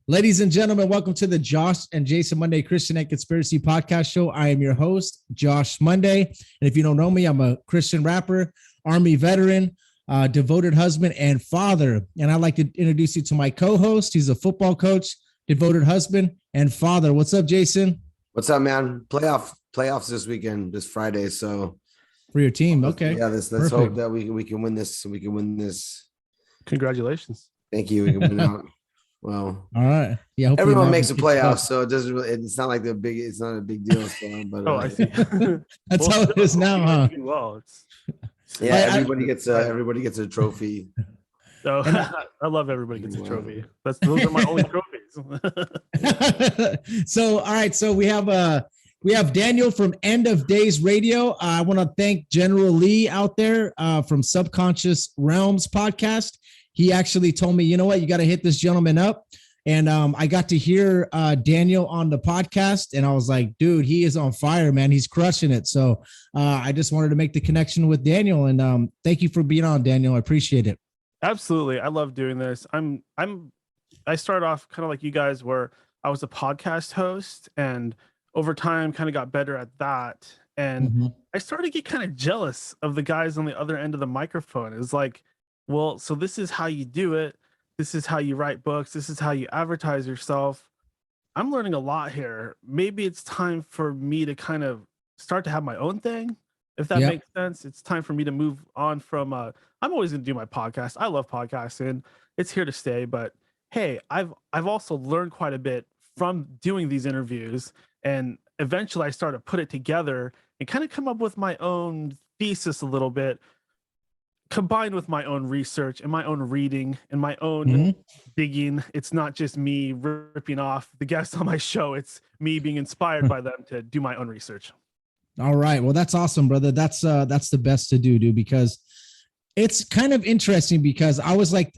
Ladies and gentlemen, welcome to the Josh and Jason Monday Christian and Conspiracy Podcast Show. I am your host, Josh Monday. And if you don't know me, I'm a Christian rapper, Army veteran, devoted husband, and father. And I'd like to introduce you to my co-host. He's a football coach, devoted husband, and father. What's up, Jason? What's up, man? Playoffs this weekend, this Friday. So for your team, okay. Yeah, let's hope that we can win this. We can win this. Congratulations. Thank you. We can win out. Well, all right. Yeah, everyone makes the playoffs, so it doesn't really. It's not like it's not a big deal. So, but I see. That's how it is now, huh? Well, everybody gets a trophy. Oh, I love everybody gets a trophy. Those are my only trophies. So, all right. So we have Daniel from End of Days Radio. I want to thank General Lee out there from Subconscious Realms podcast. He actually told me, you know what, you got to hit this gentleman up. And I got to hear Daniel on the podcast, and I was like, dude, he is on fire, man. He's crushing it. So I just wanted to make the connection with Daniel, and thank you for being on, Daniel. I appreciate it. Absolutely. I love doing this. I started off kind of like you guys, where I was a podcast host, and over time kind of got better at that. And I started to get kind of jealous of the guys on the other end of the microphone. It was like, well, so this is how you do it. This is how you write books. This is how you advertise yourself. I'm learning a lot here. Maybe it's time for me to kind of start to have my own thing, if that makes sense. It's time for me to move on from I'm always going to do my podcast. I love podcasting. It's here to stay. But hey, I've also learned quite a bit from doing these interviews, and eventually I started to put it together and kind of come up with my own thesis a little bit, combined with my own research and my own reading and my own digging. It's not just me ripping off the guests on my show. It's me being inspired by them to do my own research. All right. Well, that's awesome, brother. That's the best to do, dude, because it's kind of interesting, because I was like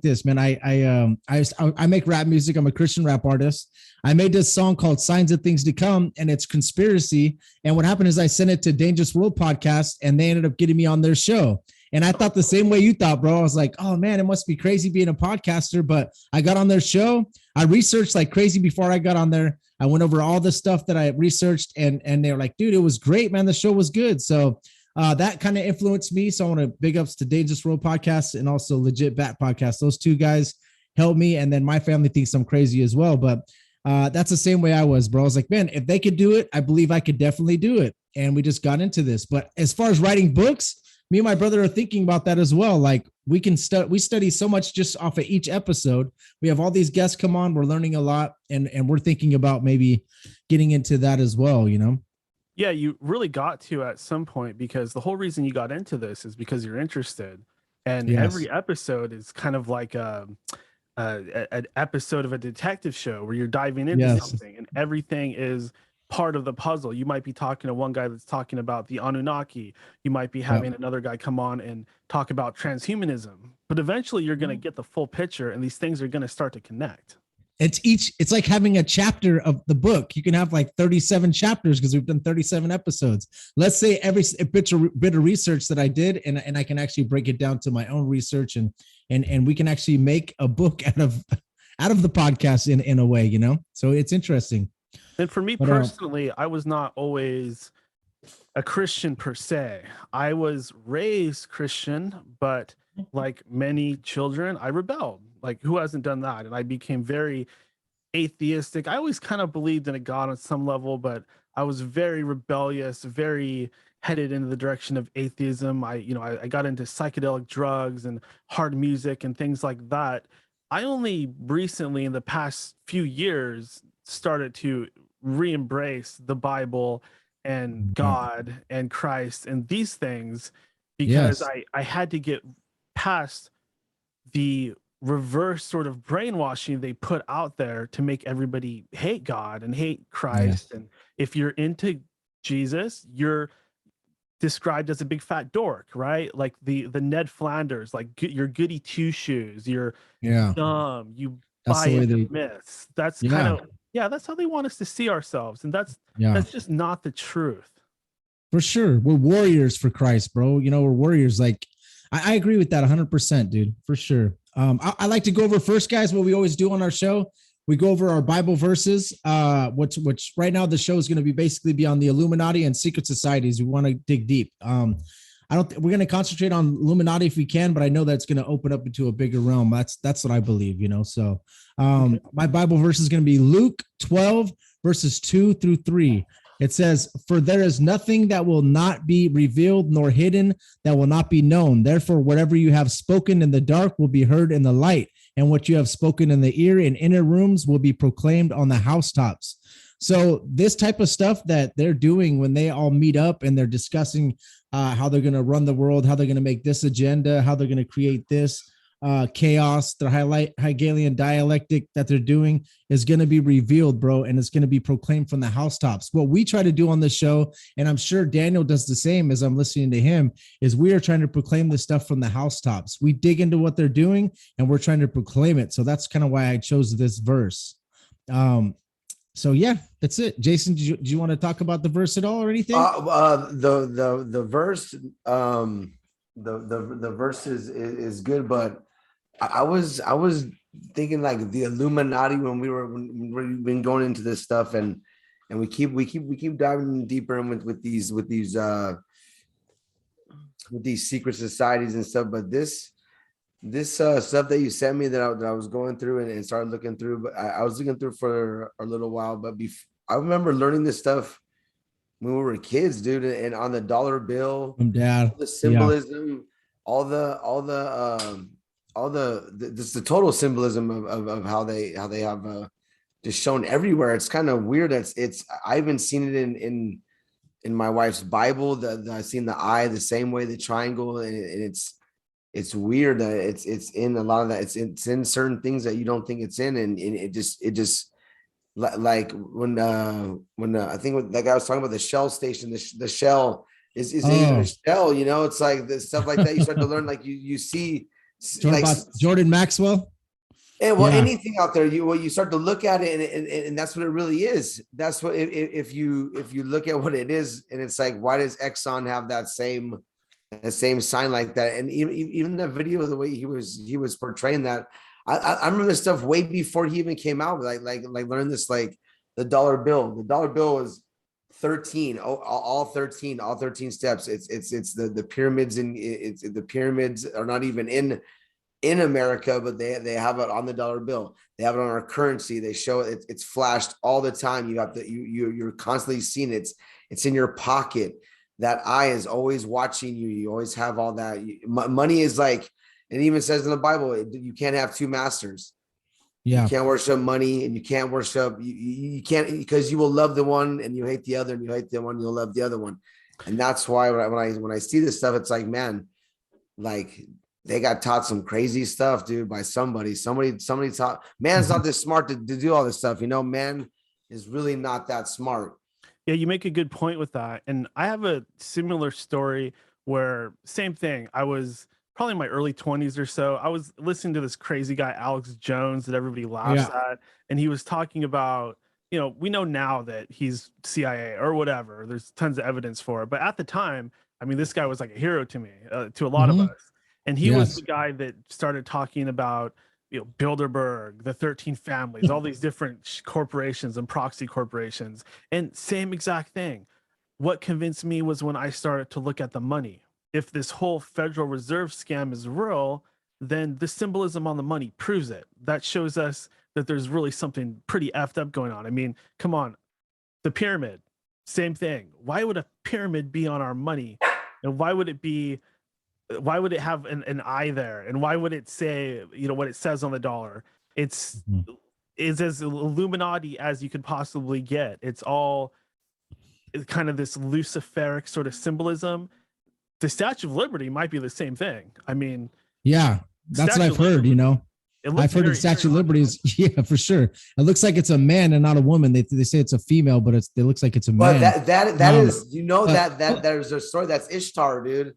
this, man. I make rap music. I'm a Christian rap artist. I made this song called Signs of Things to Come, and it's conspiracy. And what happened is I sent it to Dangerous World Podcast, and they ended up getting me on their show. And I thought the same way you thought, bro. I was like, oh man, it must be crazy being a podcaster. But I got on their show. I researched like crazy before I got on there. I went over all the stuff that I researched, and they were like, dude, it was great, man. The show was good. So that kind of influenced me. So I want to big ups to Dangerous World Podcast and also Legit Bat Podcast. Those two guys helped me. And then my family thinks I'm crazy as well. But that's the same way I was, bro. I was like, man, if they could do it, I believe I could definitely do it. And we just got into this. But as far as writing books, me and my brother are thinking about that as well. Like we study so much just off of each episode. We have all these guests come on. We're learning a lot, and we're thinking about maybe getting into that as well, you know? Yeah, you really got to at some point, because the whole reason you got into this is because you're interested. And every episode is kind of like an episode of a detective show where you're diving into something, and everything is part of the puzzle. You might be talking to one guy that's talking about the Anunnaki. You might be having another guy come on and talk about transhumanism. But eventually you're going to get the full picture, and these things are going to start to connect. It's like having a chapter of the book. You can have like 37 chapters because we've done 37 episodes. Let's say every bit of research that I did, and I can actually break it down to my own research, and we can actually make a book out of the podcast in a way, you know? So it's interesting. And for me personally, I was not always a Christian per se. I was raised Christian, but like many children, I rebelled. Like, who hasn't done that? And I became very atheistic. I always kind of believed in a God on some level, but I was very rebellious, very headed in the direction of atheism. I got into psychedelic drugs and hard music and things like that. I only recently, in the past few years, started to re-embrace the Bible and God and Christ and these things, because I had to get past the reverse sort of brainwashing they put out there to make everybody hate God and hate Christ. And if you're into Jesus, you're described as a big fat dork, right? Like the Ned Flanders, like you're goody two shoes, you're dumb, you buy into myths. That's kind of that's how they want us to see ourselves, and that's just not the truth. For sure, we're warriors for Christ, bro. You know, we're warriors. Like I agree with that 100%, dude. For sure. I like to go over first, guys, what we always do on our show. we go over our Bible verses, which right now the show is going to be basically be on the Illuminati and secret societies. We want to dig deep. We're going to concentrate on Illuminati if we can, but I know that's going to open up into a bigger realm. That's what I believe, So my Bible verse is going to be Luke 12 verses 2-3. It says, "For there is nothing that will not be revealed, nor hidden that will not be known. Therefore, whatever you have spoken in the dark will be heard in the light, and what you have spoken in the ear in inner rooms will be proclaimed on the housetops." So this type of stuff that they're doing when they all meet up and they're discussing how they're going to run the world, how they're going to make this agenda, how they're going to create this chaos, the Hegelian dialectic that they're doing is going to be revealed, bro, and it's going to be proclaimed from the housetops. What we try to do on the show, and I'm sure Daniel does the same as I'm listening to him, is we are trying to proclaim this stuff from the housetops. We dig into what they're doing and we're trying to proclaim it. So that's kind of why I chose this verse. So yeah, that's it. Jason, do you want to talk about the verse at all or anything? The verse, the verse is good, but I was thinking like the Illuminati when we've been going into this stuff, and we keep diving deeper in with these secret societies and stuff. But this stuff that you sent me that I was going through and started looking through, but I was looking through for a little while. But I remember learning this stuff when we were kids, dude, and on the dollar bill, Dad, the symbolism, the total symbolism of how they have just shown everywhere. It's kind of weird. I haven't seen it in my wife's Bible. I've seen the eye the same way, the triangle, and it's weird that it's in a lot of that. It's in certain things that you don't think it's in, and it just like when I think that guy was talking about the Shell station, the Shell is even a shell, it's like the stuff like that. You start to learn, like you see like Jordan Maxwell. And anything out there, you start to look at it, and that's what it really is. That's what if you look at what it is, and it's like, why does Exxon have that same sign like that? And even the video, the way he was portraying that, I remember this stuff way before he even came out. Like learn this, like the dollar bill. The dollar bill is 13, all 13 steps. It's the pyramids, and the pyramids are not even in America, but they have it on the dollar bill. They have it on our currency. They show it. It's flashed all the time. You're constantly seeing it. It's in your pocket. That eye is always watching you. You always have all that. Money is like, it even says in the Bible, you can't have two masters. Yeah. You can't worship money, and you can't worship, you can't, because you will love the one and you hate the other, and you hate the one, you'll love the other one. And that's why when I see this stuff, it's like, man, like they got taught some crazy stuff, dude, by somebody taught. Man's not this smart to do all this stuff. Man is really not that smart. Yeah, you make a good point with that. And I have a similar story where same thing. I was probably in my early 20s or so. I was listening to this crazy guy, Alex Jones, that everybody laughs at. And he was talking about, we know now that he's CIA or whatever. There's tons of evidence for it. But at the time, I mean, this guy was like a hero to me, to a lot of us. And he was the guy that started talking about, Bilderberg, the 13 families, all these different corporations and proxy corporations, and same exact thing. What convinced me was when I started to look at the money. If this whole Federal Reserve scam is real, then the symbolism on the money proves it. That shows us that there's really something pretty effed up going on. I mean, come on, the pyramid, same thing. Why would a pyramid be on our money? And why would it have an eye there? And why would it say, what it says on the dollar? It's as Illuminati as you could possibly get. It's all kind of this Luciferic sort of symbolism. The Statue of Liberty might be the same thing. I mean, yeah, that's what I've heard, I've heard the Statue of Liberty is, yeah, for sure. It looks like it's a man and not a woman. They say it's a female, but it looks like it's a man. But that is, that there's a story that's Ishtar, dude.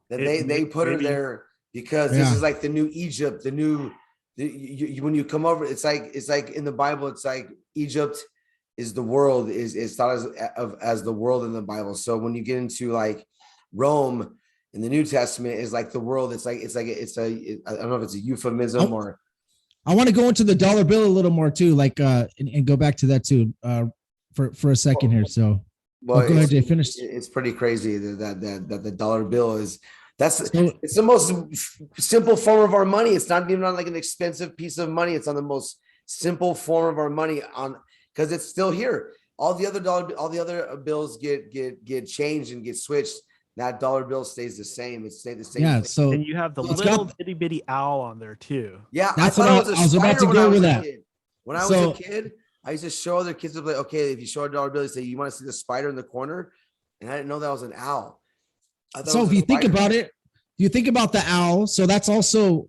That they put her there because this is like the new Egypt, when you come over, it's like in the Bible, it's like Egypt is the world, is thought as the world in the Bible. So when you get into like Rome in the New Testament is like the world, I don't know if it's a euphemism or I want to go into the dollar bill a little more too, like and go back to that too, for a second here. So Well, go ahead, Jay. Finish. it's pretty crazy that the dollar bill is So, it's the most simple form of our money. It's not even on like an expensive piece of money. It's on the most simple form of our money because it's still here. All the other bills get changed and get switched. That dollar bill stays the same. It stays the same. yeah. thing. So And you have the it's little got- bitty bitty owl on there too. Yeah, That's I what thought it was I was about spider to when go I was with a that. kid. When I was a kid, I used to show other kids, like, okay, if you show a dollar bill, you say, you want to see the spider in the corner? And I didn't know that was an owl. I thought it So was if a you think spider. about it, you think about the owl. So that's also,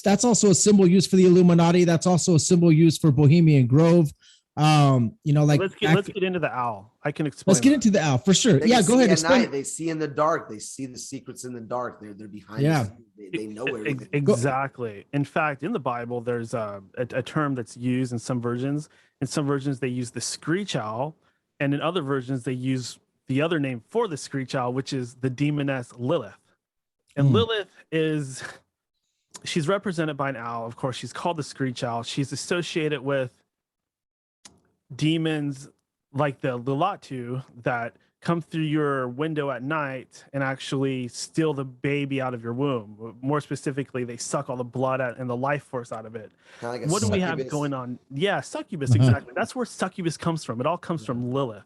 that's also a symbol used for the Illuminati. That's also a symbol used for Bohemian Grove. Like let's get into the owl. I can explain. let's get into the owl for sure. They Yeah, can go see ahead. at Explain night. it. They see in the dark. They see the secrets in the dark. They're behind. Yeah. The scenes. They know everything. Exactly. In fact, in the Bible, there's a term that's used in some versions. In some versions, they use the screech owl, and in other versions, they use the other name for the screech owl, which is the demoness Lilith. And Lilith she's represented by an owl. Of course, she's called the screech owl. She's associated with demons like the Lulatu that come through your window at night and actually steal the baby out of your womb. More specifically, they suck all the blood out and the life force out of it. Kinda like a What do we have succubus. going on? Yeah, succubus, exactly. That's where succubus comes from. It all comes from Lilith.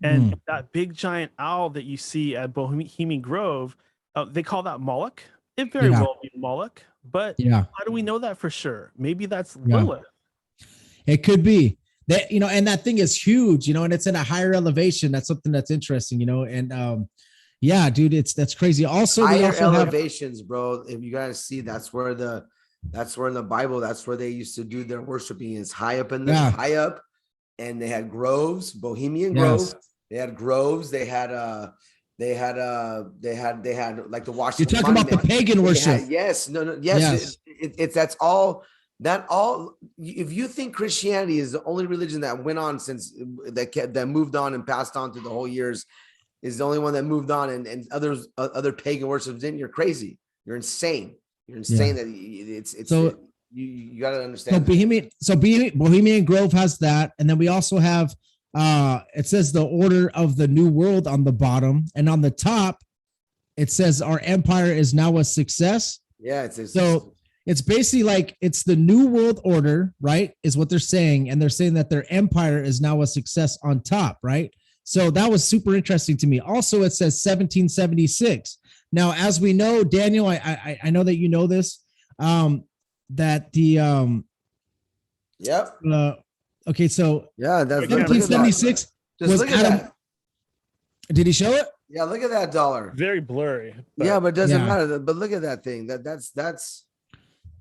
And that big giant owl that you see at Bohemian Grove, they call that Moloch. It very well be Moloch, but Yeah. how do we know that for sure? Maybe that's Yeah. Lilith. It could be that, and that thing is huge, and it's in a higher elevation. That's something that's interesting, and yeah, dude, that's crazy. Also, we Higher also have, elevations, bro. If you guys see, that's where in the Bible, that's where they used to do their worshiping, is high up in the high up, and they had groves, Bohemian Grove. They had groves. They had like the Washington. you're talking about the Monument. pagan worship. Yes. It's that's all. That all. If you think Christianity is the only religion that went on since that moved on and passed on through the whole years, is the only one that moved on, and other pagan worships didn't, you're crazy. You're insane. You're insane that it's so. You got to understand. Bohemian Grove has that, and then we also have. It says the Order of the New World on the bottom, and on the top, it says our empire is now a success. Yeah, it's basically like it's the New World Order, right? Is what they're saying, and they're saying that their empire is now a success on top, right? So that was super interesting to me. Also, it says 1776. Now, as we know, Daniel, I know that you know this, that the yep. Okay, so yeah, that's 1776 was Adam. Did he show it? Yeah, look at that dollar. Very blurry. Yeah, but it doesn't matter. But look at that thing. That's.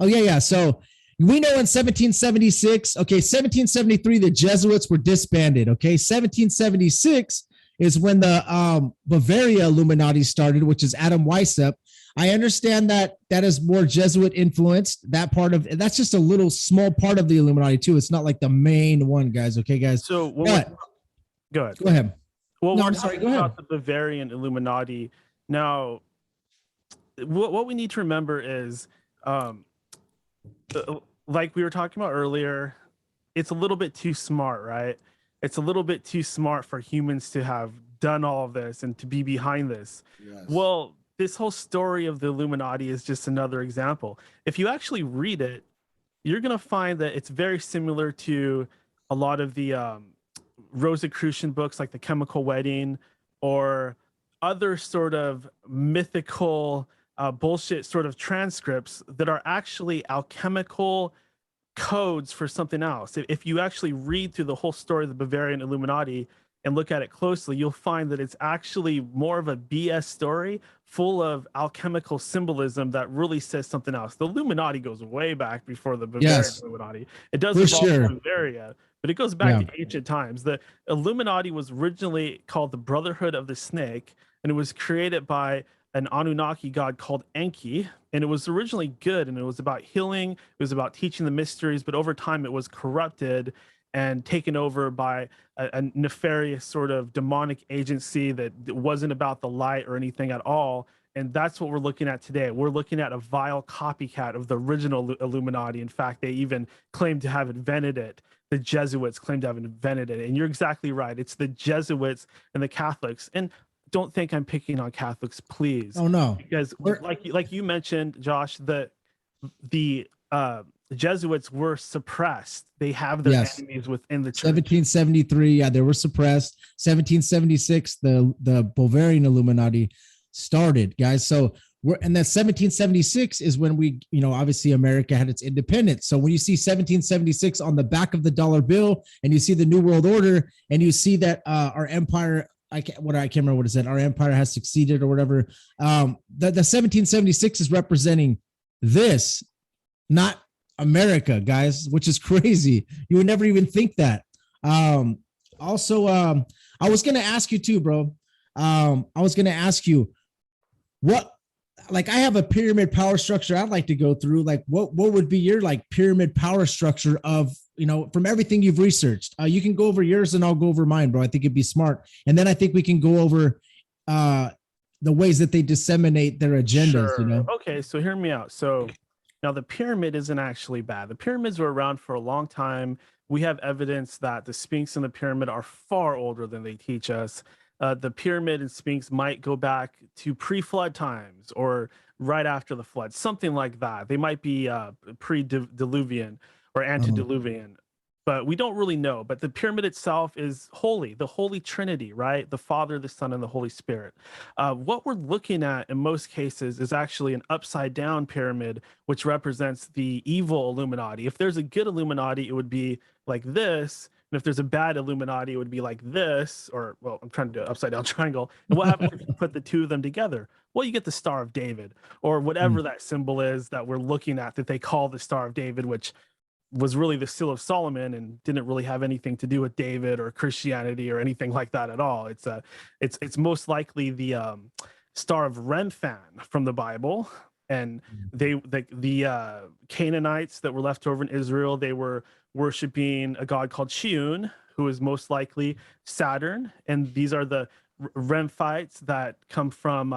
Oh yeah. So we know in 1776. Okay, 1773 the Jesuits were disbanded. Okay, 1776 is when the Bavaria Illuminati started, which is Adam Weishaupt. I understand that is more Jesuit influenced. That's just a little small part of the Illuminati too. It's not like the main one, guys. Okay, guys. So go ahead. Go ahead. Well, no, we're I'm sorry. talking Go ahead. about the Bavarian Illuminati. Now, what we need to remember is, like we were talking about earlier, it's a little bit too smart, right? It's a little bit too smart for humans to have done all of this and to be behind this. Yes. Well, this whole story of the Illuminati is just another example. If you actually read it, you're going to find that it's very similar to a lot of the Rosicrucian books like The Chemical Wedding or other sort of mythical bullshit sort of transcripts that are actually alchemical codes for something else. If you actually read through the whole story of the Bavarian Illuminati and look at it closely, you'll find that it's actually more of a BS story full of alchemical symbolism that really says something else. The Illuminati goes way back before the Bavarian Illuminati. It does involve Bavaria, but it goes back to ancient times. The Illuminati was originally called the Brotherhood of the Snake, and it was created by an Anunnaki god called Enki, and it was originally good, and it was about healing, it was about teaching the mysteries, but over time it was corrupted and taken over by a nefarious sort of demonic agency that wasn't about the light or anything at all. And that's what we're looking at today. We're looking at a vile copycat of the original Illuminati. In fact, they even claim to have invented it. The Jesuits claim to have invented it. And you're exactly right. It's the Jesuits and the Catholics. And don't think I'm picking on Catholics, please. Oh no. Because like you mentioned, Josh, the Jesuits were suppressed. They have their enemies within the church. 1773, yeah, they were suppressed. 1776, the Bavarian Illuminati started, guys. So and then 1776 is when we, obviously America had its independence. So when you see 1776 on the back of the dollar bill, and you see the New World Order, and you see that our empire, I can't remember what it said, our empire has succeeded or whatever. The 1776 is representing this, not America, guys, which is crazy. You would never even think that. Also, I was gonna ask you too, bro. I was gonna ask you what, like, I have a pyramid power structure I'd like to go through. Like, what would be your like pyramid power structure of, from everything you've researched? You can go over yours and I'll go over mine, bro. I think it'd be smart. And then I think we can go over the ways that they disseminate their agendas. Sure. Okay, so hear me out. So now the pyramid isn't actually bad. The pyramids were around for a long time. We have evidence that the Sphinx and the pyramid are far older than they teach us. The pyramid and Sphinx might go back to pre-flood times or right after the flood, something like that. They might be pre-diluvian or antediluvian, but we don't really know. But the pyramid itself is holy, the Holy Trinity, right? The Father, the Son, and the Holy Spirit. What we're looking at in most cases is actually an upside down pyramid, which represents the evil Illuminati. If there's a good Illuminati, it would be like this. And if there's a bad Illuminati, it would be like this, or, well, I'm trying to do an upside down triangle. And what happens if you put the two of them together? Well, you get the Star of David, or whatever that symbol is that we're looking at, that they call the Star of David, which was really the Seal of Solomon and didn't really have anything to do with David or Christianity or anything like that at all. It's most likely the Star of Remphan from the Bible. And the Canaanites that were left over in Israel, they were worshiping a god called Chiun, who is most likely Saturn. And these are the Remphites that come from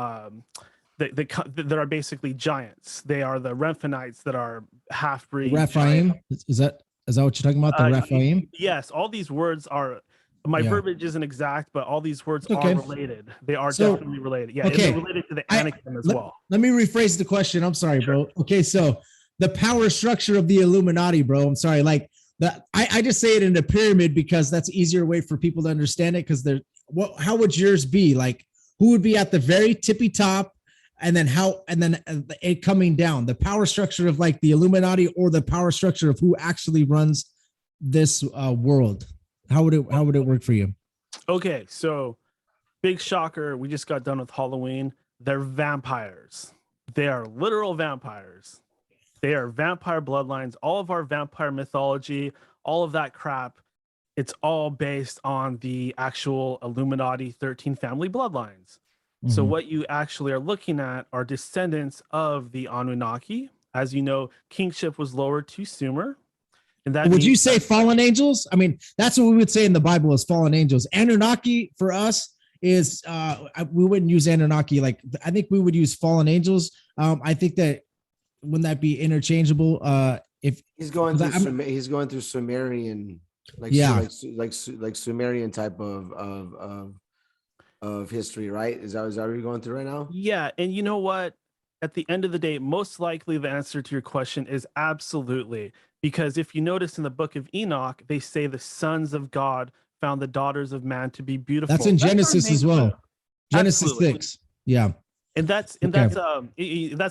that are basically giants. They are the Remphanites that are half-breed. Rephaim? Is that what you're talking about? The Rephaim? Yes, all these words are. My verbiage isn't exact, but all these words are related. They are definitely related. Yeah, okay. And they're related to the Anakim as well. Let me rephrase the question. I'm sorry, bro. Okay, so the power structure of the Illuminati, bro. I'm sorry. Like I just say it in a pyramid because that's an easier way for people to understand it. Because how would yours be? Like, who would be at the very tippy top, and then it coming down? The power structure of like the Illuminati, or the power structure of who actually runs this world? How would it work for you? Okay, so big shocker. We just got done with Halloween. They're vampires. They are literal vampires. They are vampire bloodlines. All of our vampire mythology, all of that crap, it's all based on the actual Illuminati 13 family bloodlines. So what you actually are looking at are descendants of the Anunnaki. As you know, kingship was lowered to Sumer. And that would you say fallen angels? I mean, that's what we would say in the Bible is fallen angels. Anunnaki for us is we wouldn't use Anunnaki. Like, I think we would use fallen angels. I think that wouldn't that be interchangeable? If he's going through Sumerian, like Sumerian type of history, right? Is that what you're going through right now? Yeah, and you know what? At the end of the day, most likely the answer to your question is absolutely. Because if you notice in the book of Enoch, they say the sons of God found the daughters of man to be beautiful. That's in Genesis as well. Genesis 6. Yeah. And that's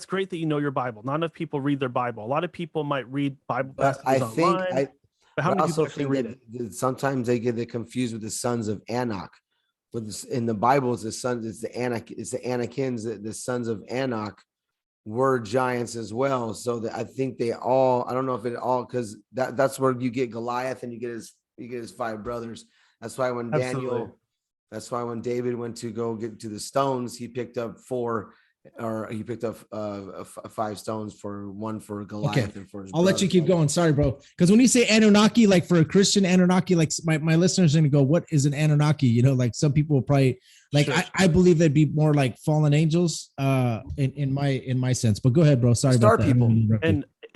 great that you know your Bible. Not enough people read their Bible. A lot of people might read Bible passages online. But how many people actually read it? Sometimes they get confused with the sons of Enoch. In the Bible, it's the Anakins, the sons of Enoch were giants as well. So I think I don't know if it all, because that's where you get Goliath and you get his 5 brothers. That's why when David went to go get to the stones, he picked up 5 stones, for one for Goliath and for his brother. Let you keep going. Sorry, bro. Because when you say Anunnaki, like for a Christian Anunnaki, like my listeners are going to go, what is an Anunnaki? Like some people will probably Like Sure. I believe they'd be more like fallen angels, in my sense. But go ahead, bro. Sorry Star about that. people.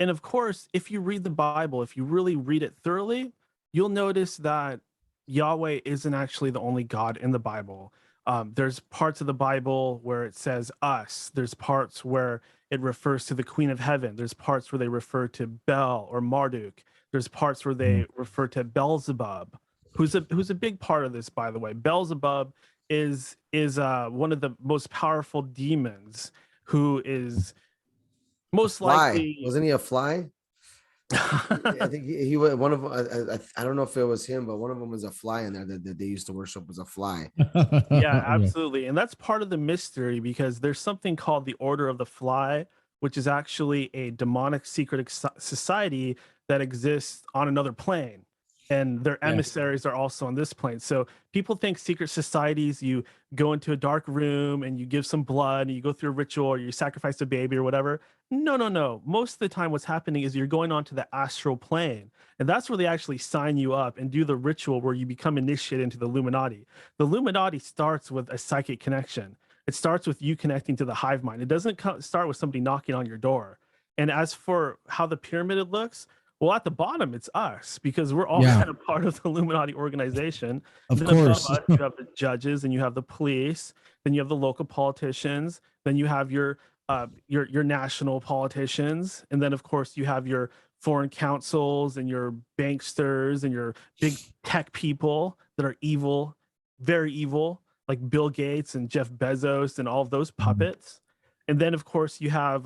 And of course, if you read the Bible, if you really read it thoroughly, you'll notice that Yahweh isn't actually the only God in the Bible. There's parts of the Bible where it says us. There's parts where it refers to the Queen of Heaven. There's parts where they refer to Bel or Marduk. There's parts where they refer to Beelzebub, who's a big part of this, by the way. Beelzebub is one of the most powerful demons, who is most Fly. likely Wasn't he a fly? I think he was one of I don't know if it was him, but one of them was a fly in there that they used to worship was a fly. yeah, absolutely. And that's part of the mystery, because there's something called the Order of the Fly, which is actually a demonic secret society that exists on another plane. And their emissaries are also on this plane. So people think secret societies, you go into a dark room and you give some blood and you go through a ritual or you sacrifice a baby or whatever. No, no, no. Most of the time what's happening is you're going on to the astral plane. And that's where they actually sign you up and do the ritual where you become initiated into the Illuminati. The Illuminati starts with a psychic connection. It starts with you connecting to the hive mind. It doesn't start with somebody knocking on your door. And as for how the pyramid looks, well, at the bottom, it's us, because we're all kind of part of the Illuminati organization. Of course. Above us, you have the judges, and you have the police, then you have the local politicians, then you have your national politicians, and then of course you have your foreign councils and your banksters and your big tech people that are evil, very evil, like Bill Gates and Jeff Bezos and all of those puppets. And then of course you have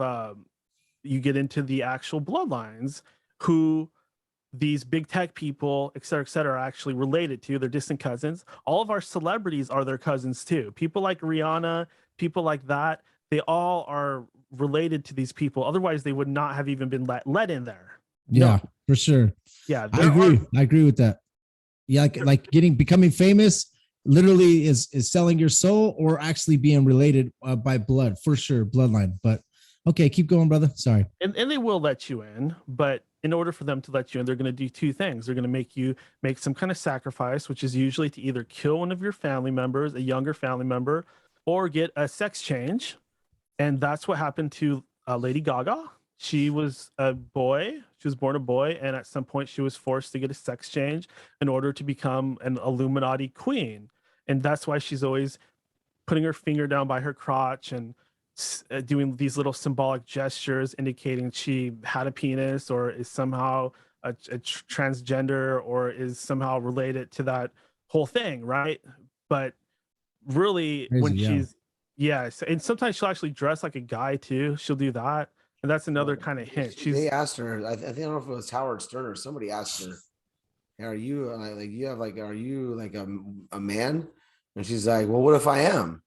you get into the actual bloodlines, who these big tech people, et cetera, are actually related to. They're distant cousins. All of our celebrities are their cousins too. People like Rihanna, people like that, they all are related to these people. Otherwise, they would not have even been let in there. Yeah, no. For sure. Yeah, I agree. I agree with that. Yeah, like becoming famous literally is selling your soul, or actually being related by blood, for sure, bloodline. But okay, keep going, brother. Sorry. And they will let you in, but in order for them to let you in, they're going to do two things. They're going to make you make some kind of sacrifice, which is usually to either kill one of your family members, a younger family member, or get a sex change. And that's what happened to Lady Gaga. She was a boy. She was born a boy. And at some point, she was forced to get a sex change in order to become an Illuminati queen. And that's why she's always putting her finger down by her crotch and doing these little symbolic gestures indicating she had a penis, or is somehow a transgender, or is somehow related to that whole thing, right? But really, crazy, when she's and sometimes she'll actually dress like a guy too. She'll do that, and that's another kind of hint. They asked her, I think, I don't know if it was Howard Stern or somebody asked her, are you are you like a man? And she's like, well, what if I am?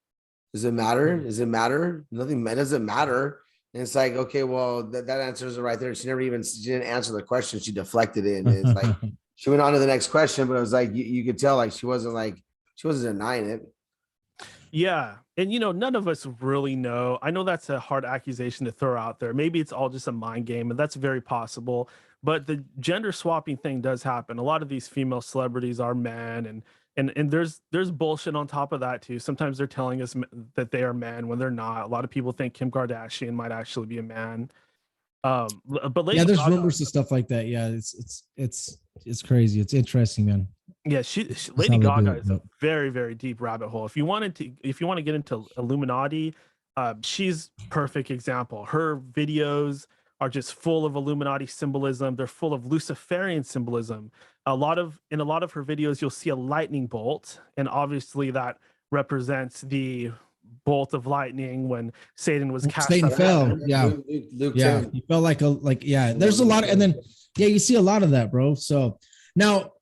Does it matter? Does it matter? Nothing doesn't matter. And it's like, okay, well, that answers it right there. She didn't answer the question. She deflected it. And it's like, she went on to the next question, but it was like, you could tell, like, she wasn't denying it. Yeah. And, none of us really know. I know that's a hard accusation to throw out there. Maybe it's all just a mind game, and that's very possible. But the gender swapping thing does happen. A lot of these female celebrities are men, and there's bullshit on top of that too. Sometimes they're telling us that they are men when they're not. A lot of people think Kim Kardashian might actually be a man. But Lady there's Gaga, rumors and stuff like that. Yeah, it's crazy. It's interesting, man. Yeah, Lady Gaga is a very, very deep rabbit hole. If you want to get into Illuminati, she's perfect example. Her videos are just full of Illuminati symbolism. They're full of Luciferian symbolism. In a lot of her videos, you'll see a lightning bolt, and obviously that represents the bolt of lightning when Satan was cast. Satan fell. Yeah, Luke yeah. He felt like there's a lot of, and then you see a lot of that, bro. So now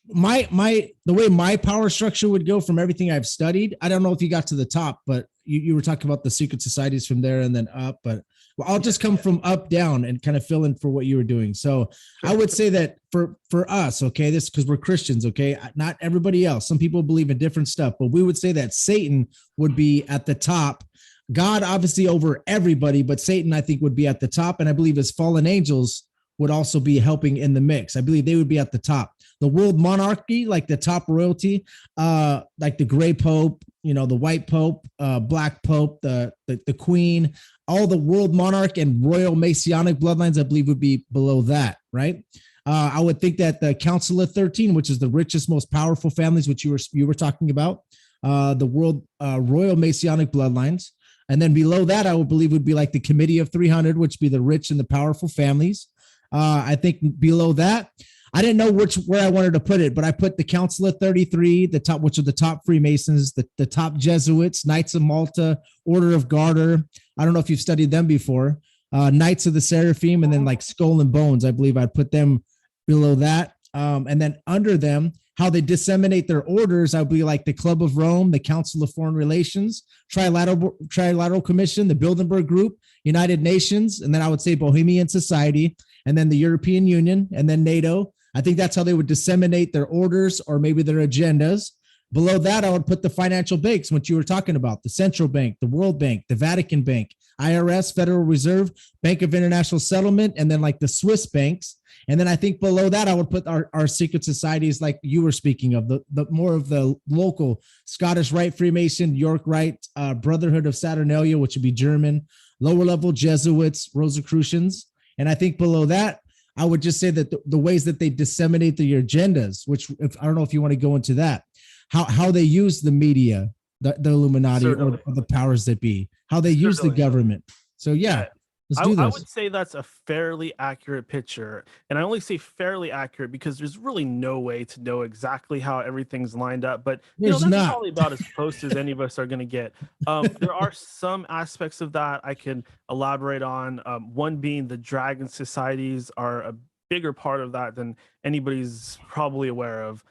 the way my power structure would go from everything I've studied, I don't know if you got to the top, but you were talking about the secret societies from there and then up, but I'll just come from up down and kind of fill in for what you were doing. So I would say that for us, okay, this because we're Christians, okay, not everybody else. Some people believe in different stuff, but we would say that Satan would be at the top. God obviously over everybody, but Satan I think would be at the top, and I believe his fallen angels would also be helping in the mix. I believe they would be at the top. The world monarchy, like the top royalty, like the gray pope, the white pope, black pope, the queen, all the world monarch and royal Masonic bloodlines, I believe would be below that, right? I would think that the Council of 13, which is the richest, most powerful families, which you were talking about, the world royal Masonic bloodlines, and then below that, I would believe would be like the Committee of 300, which would be the rich and the powerful families. I think below that, I didn't know where I wanted to put it, but I put the Council of 33, the top, which are the top Freemasons, the top Jesuits, Knights of Malta, Order of Garter. I don't know if you've studied them before. Knights of the Seraphim, and then like Skull and Bones. I believe I'd put them below that. And then under them, how they disseminate their orders, I would be like the Club of Rome, the Council of Foreign Relations, Trilateral Commission, the Bilderberg Group, United Nations, and then I would say Bohemian Society, and then the European Union, and then NATO. I think that's how they would disseminate their orders or maybe their agendas. Below that, I would put the financial banks, what you were talking about, the Central Bank, the World Bank, the Vatican Bank, IRS, Federal Reserve, Bank of International Settlement, and then like the Swiss banks. And then I think below that, I would put our secret societies like you were speaking of, the more of the local Scottish Rite Freemason, York Rite, Brotherhood of Saturnalia, which would be German, lower level Jesuits, Rosicrucians. And I think below that, I would just say that the ways that they disseminate their agendas, which I don't know if you want to go into that, how they use the media, the Illuminati or the powers that be, how they use the government. So yeah, let's do this. I would say that's a fairly accurate picture. And I only say fairly accurate because there's really no way to know exactly how everything's lined up. But that's probably about as close as any of us are going to get. There are some aspects of that I can elaborate on. One being the dragon societies are a bigger part of that than anybody's probably aware of.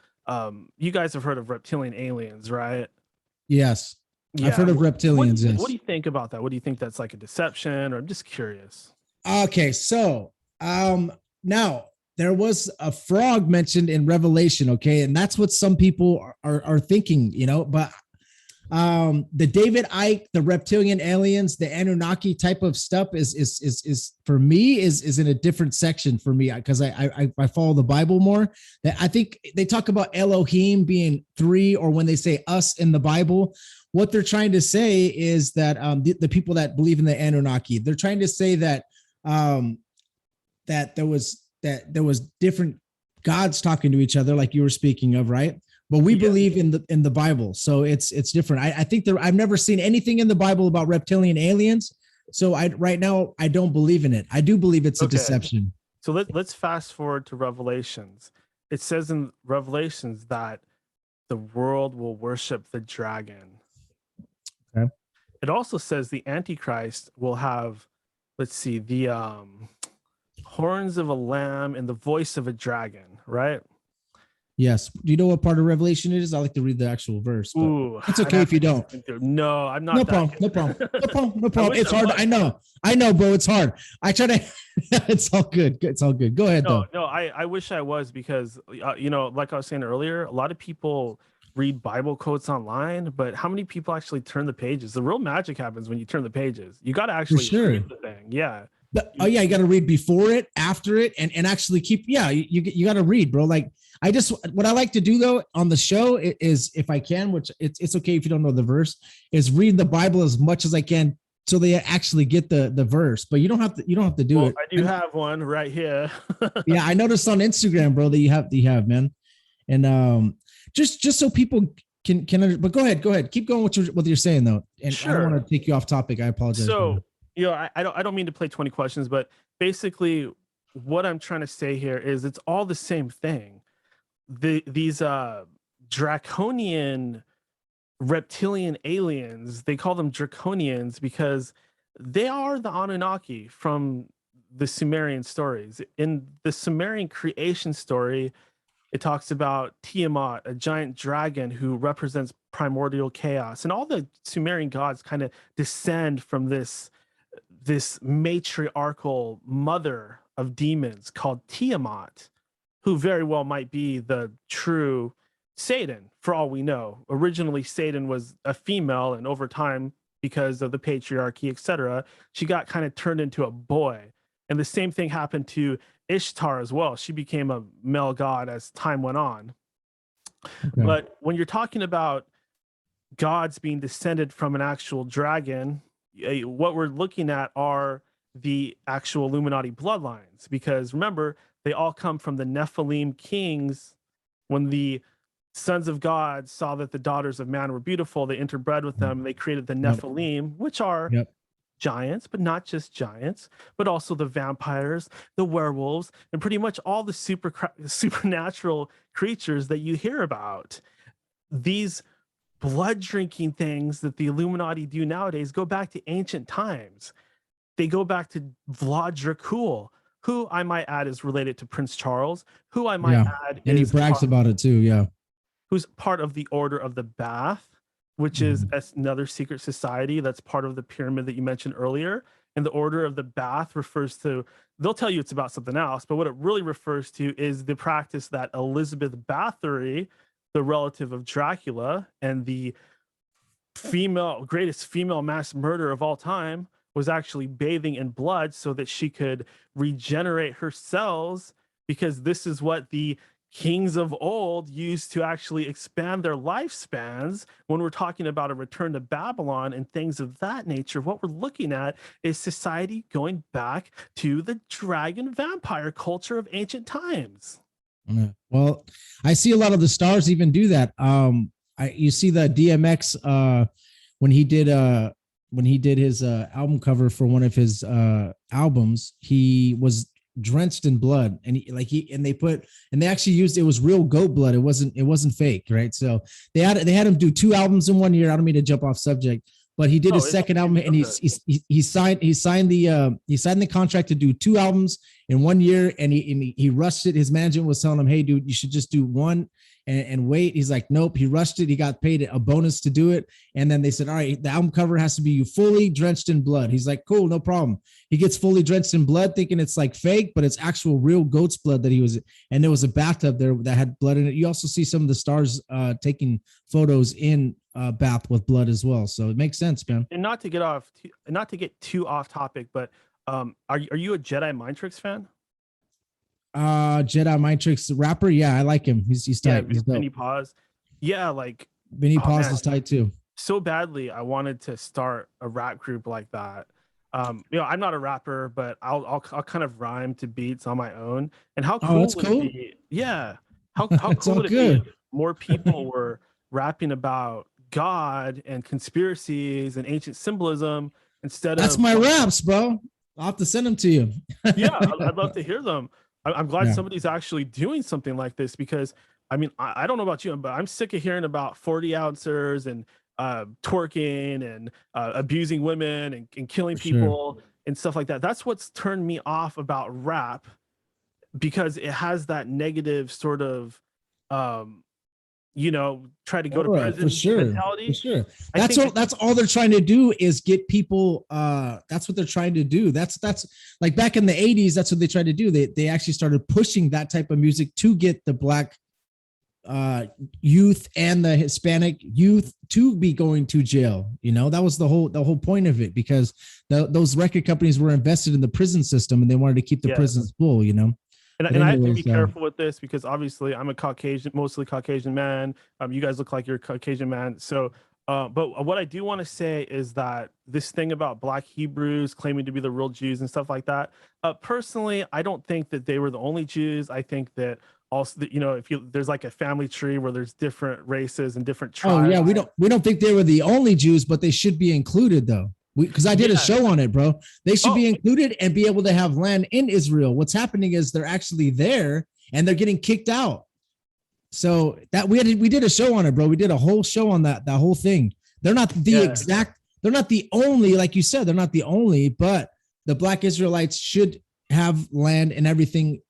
You guys have heard of reptilian aliens, right? Yes. Yeah. I've heard of reptilians. What do you think about that? What do you think that's like a deception, or I'm just curious? Okay, so now there was a frog mentioned in Revelation, okay, and that's what some people are thinking, but the David Icke, the reptilian aliens, the Anunnaki type of stuff is for me is in a different section for me because I follow the Bible more. I think they talk about Elohim being three, or when they say us in the Bible, what they're trying to say is that the people that believe in the Anunnaki, they're trying to say that that there was different gods talking to each other, like you were speaking of, right? But we believe in the Bible, so it's different. I think I've never seen anything in the Bible about reptilian aliens, so right now I don't believe in it. I do believe it's a deception. So let's fast forward to Revelations. It says in Revelations that the world will worship the dragon. Okay. It also says the Antichrist will have, let's see, the horns of a lamb and the voice of a dragon, right? Yes. Do you know what part of Revelation it is? I like to read the actual verse. But it's okay if you don't. No, I'm not. No problem. No problem. It's hard. I know, bro. It's hard. I try to. It's all good. It's all good. Go ahead, though. No, I wish I was, because like I was saying earlier, a lot of people read Bible quotes online, but how many people actually turn the pages? The real magic happens when you turn the pages. You got to actually read the thing. Yeah. You got to read before it, after it, and actually keep. Yeah, you got to read, bro. Like what I like to do though on the show is, if I can, which it's okay if you don't know the verse, is read the Bible as much as I can so they actually get the verse. But you don't have to do it. I do have one right here. Yeah, I noticed on Instagram, bro, that you have, man. And just so people can. But go ahead, keep going what you're saying though. And sure. I don't want to take you off topic. I apologize. So. I don't mean to play 20 questions, but basically what I'm trying to say here is it's all the same thing. These draconian reptilian aliens, they call them draconians because they are the Anunnaki from the Sumerian stories. In the Sumerian creation story, it talks about Tiamat, a giant dragon who represents primordial chaos, and all the Sumerian gods kind of descend from this matriarchal mother of demons called Tiamat, who very well might be the true Satan, for all we know. Originally, Satan was a female, and over time, because of the patriarchy, etc., she got kind of turned into a boy. And the same thing happened to Ishtar as well. She became a male god as time went on. Okay. But when you're talking about gods being descended from an actual dragon, what we're looking at are the actual Illuminati bloodlines, because remember, they all come from the Nephilim kings. When the sons of God saw that the daughters of man were beautiful, they interbred with them, and they created the Yep. Nephilim, which are Yep. giants, but not just giants, but also the vampires, the werewolves, and pretty much all the supernatural creatures that you hear about. These blood drinking things that the Illuminati do nowadays go back to ancient times. They go back to Vlad Dracul, who I might add is related to Prince Charles, who I might add and he is brags about it too. Yeah. who's part of the Order of the Bath, which is another secret society that's part of the pyramid that you mentioned earlier. And the Order of the Bath refers to, they'll tell you it's about something else, but what it really refers to is the practice that Elizabeth Bathory, the relative of Dracula and the greatest female mass murderer of all time, was actually bathing in blood so that she could regenerate her cells, because this is what the kings of old used to actually expand their lifespans. When we're talking about a return to Babylon and things of that nature, what we're looking at is society going back to the dragon vampire culture of ancient times. Well, I see a lot of the stars even do that. You see the DMX when he did his album cover for one of his albums, he was drenched in blood, and they actually used, it was real goat blood. It wasn't fake, right? So they had him do 2 albums in 1 year. I don't mean to jump off subject, but he did his second album, and he signed the contract to do 2 albums in 1 year, and he rushed it. His management was telling him, "Hey, dude, you should just do one and wait." He's like, "Nope." He rushed it. He got paid a bonus to do it, and then they said, "All right, the album cover has to be you fully drenched in blood." He's like, "Cool, no problem." He gets fully drenched in blood, thinking it's like fake, but it's actual real goat's blood that he was, and there was a bathtub there that had blood in it. You also see some of the stars taking photos in bath with blood as well, so it makes sense, man. And not to get too off topic, but are you a Jedi Mind Tricks fan? Jedi Mind Tricks rapper, yeah, I like him. He's tight. He's dope. Vinny Paz, yeah, like Vinny Paz is tight too. So badly, I wanted to start a rap group like that. I'm not a rapper, but I'll kind of rhyme to beats on my own. And how cool would it be? Yeah, how cool would it be if more people were rapping about God and conspiracies and ancient symbolism instead of... That's my raps, bro. I'll have to send them to you. Yeah, I'd love to hear them. I'm glad somebody's actually doing something like this, because I mean, I don't know about you, but I'm sick of hearing about 40 ouncers and twerking and abusing women and killing people and stuff like that. That's what's turned me off about rap, because it has that negative sort of try to go to prison mentality. For sure. That's all they're trying to do is get people. That's what they're trying to do. That's like back in the 80s, that's what they tried to do. They actually started pushing that type of music to get the black youth and the Hispanic youth to be going to jail. That was the whole point of it, because those record companies were invested in the prison system, and they wanted to keep the prisons full. And I have to be careful with this, because obviously I'm a mostly Caucasian man. You guys look like you're a Caucasian man. So, but what I do want to say is that this thing about Black Hebrews claiming to be the real Jews and stuff like that, personally, I don't think that they were the only Jews. I think that also, there's like a family tree where there's different races and different tribes. Oh yeah, we don't think they were the only Jews, but they should be included though. Because I did a show on it, bro. They should be included and be able to have land in Israel. What's happening is they're actually there and they're getting kicked out. So that we did a show on it, bro. We did a whole show on that whole thing. They're not they're not the only, like you said, they're not the only, but the Black Israelites should have land and everything.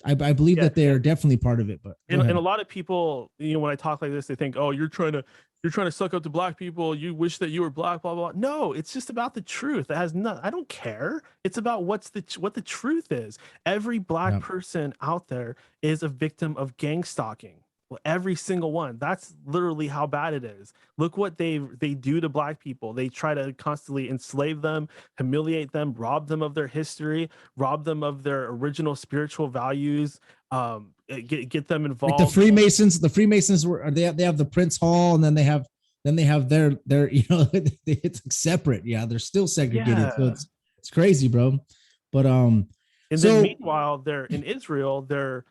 I believe that they are definitely part of it. But and a lot of people, when I talk like this, they think, oh, you're trying to suck up to black people. You wish that you were black, blah, blah, blah. No, it's just about the truth. It has I don't care. It's about what the truth is. Every black person out there is a victim of gang stalking. Well, every single one. That's literally how bad it is. Look what they do to black people. They try to constantly enslave them, humiliate them, rob them of their history, rob them of their original spiritual values, get them involved. Like the Freemasons were they have the Prince Hall, and then they have then they have their it's separate. Yeah, they're still segregated. So Yeah. it's crazy, bro. But And then so meanwhile, they're in Israel, they're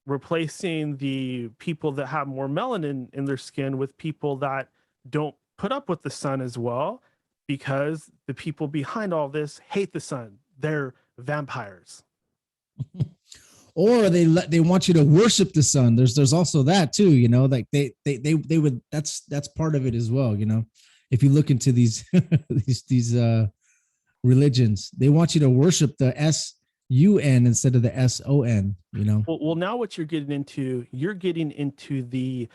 replacing the people that have more melanin in their skin with people that don't put up with the sun as well, because the people behind all this hate the sun. They're vampires. or they want you to worship the sun. There's also that too, like they would, that's part of it as well, if you look into these these religions, they want you to worship the sun instead of the son. Well, now what you're getting into the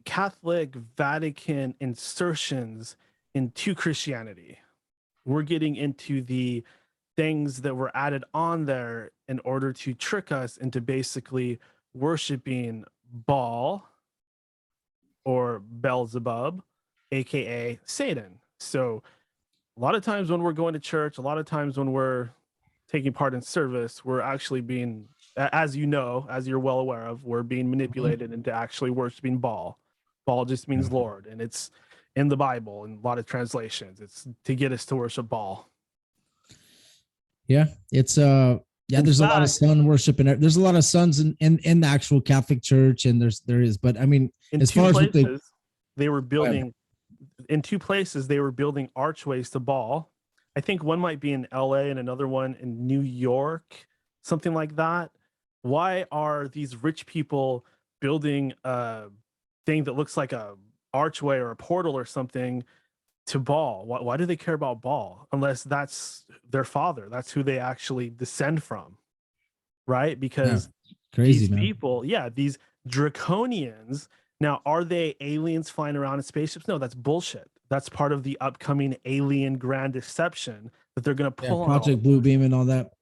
Catholic Vatican insertions into Christianity. We're getting into the things that were added on there in order to trick us into basically worshiping Baal or Beelzebub, aka Satan. So a lot of times when we're going to church, a lot of times when we're taking part in service, we're actually being, as you're well aware of, we're being manipulated into actually worshiping Baal. Baal just means Lord, and it's in the Bible in a lot of translations. It's to get us to worship Baal. Yeah, it's there's a lot of sun worship, and there's a lot of suns in the actual Catholic Church, and there is, but I mean, as far as they were building in two places, they were building archways to Baal. I think one might be in LA and another one in New York, something like that. Why are these rich people building a thing that looks like a archway or a portal or something to Baal? Why do they care about Baal? Unless that's their father. That's who they actually descend from, right? Because crazy, these man. people, these draconians. Now, are they aliens flying around in spaceships? No, that's bullshit. That's part of the upcoming alien grand deception that they're going to pull on. Project Blue Beam and all that.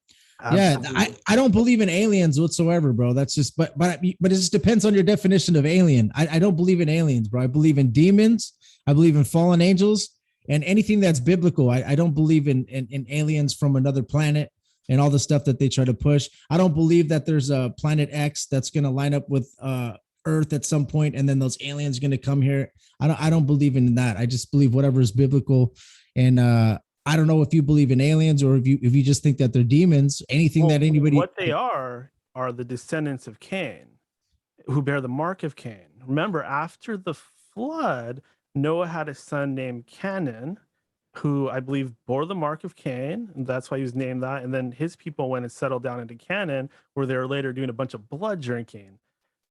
Absolutely. Yeah, I don't believe in aliens whatsoever, bro. That's just, but it just depends on your definition of alien. I don't believe in aliens, bro. I believe in demons. I believe in fallen angels and anything that's biblical. I don't believe in aliens from another planet and all the stuff that they try to push. I don't believe that there's a planet X that's going to line up with Earth at some point, and then those aliens are going to come here. I don't believe in that. I just believe whatever is biblical. And I don't know if you believe in aliens or if you just think that they're demons. Anything that anybody. What they are the descendants of Cain, who bear the mark of Cain. Remember, after the flood, Noah had a son named Canaan, who I believe bore the mark of Cain, and that's why he was named that. And then his people went and settled down into Canaan, where they were later doing a bunch of blood drinking,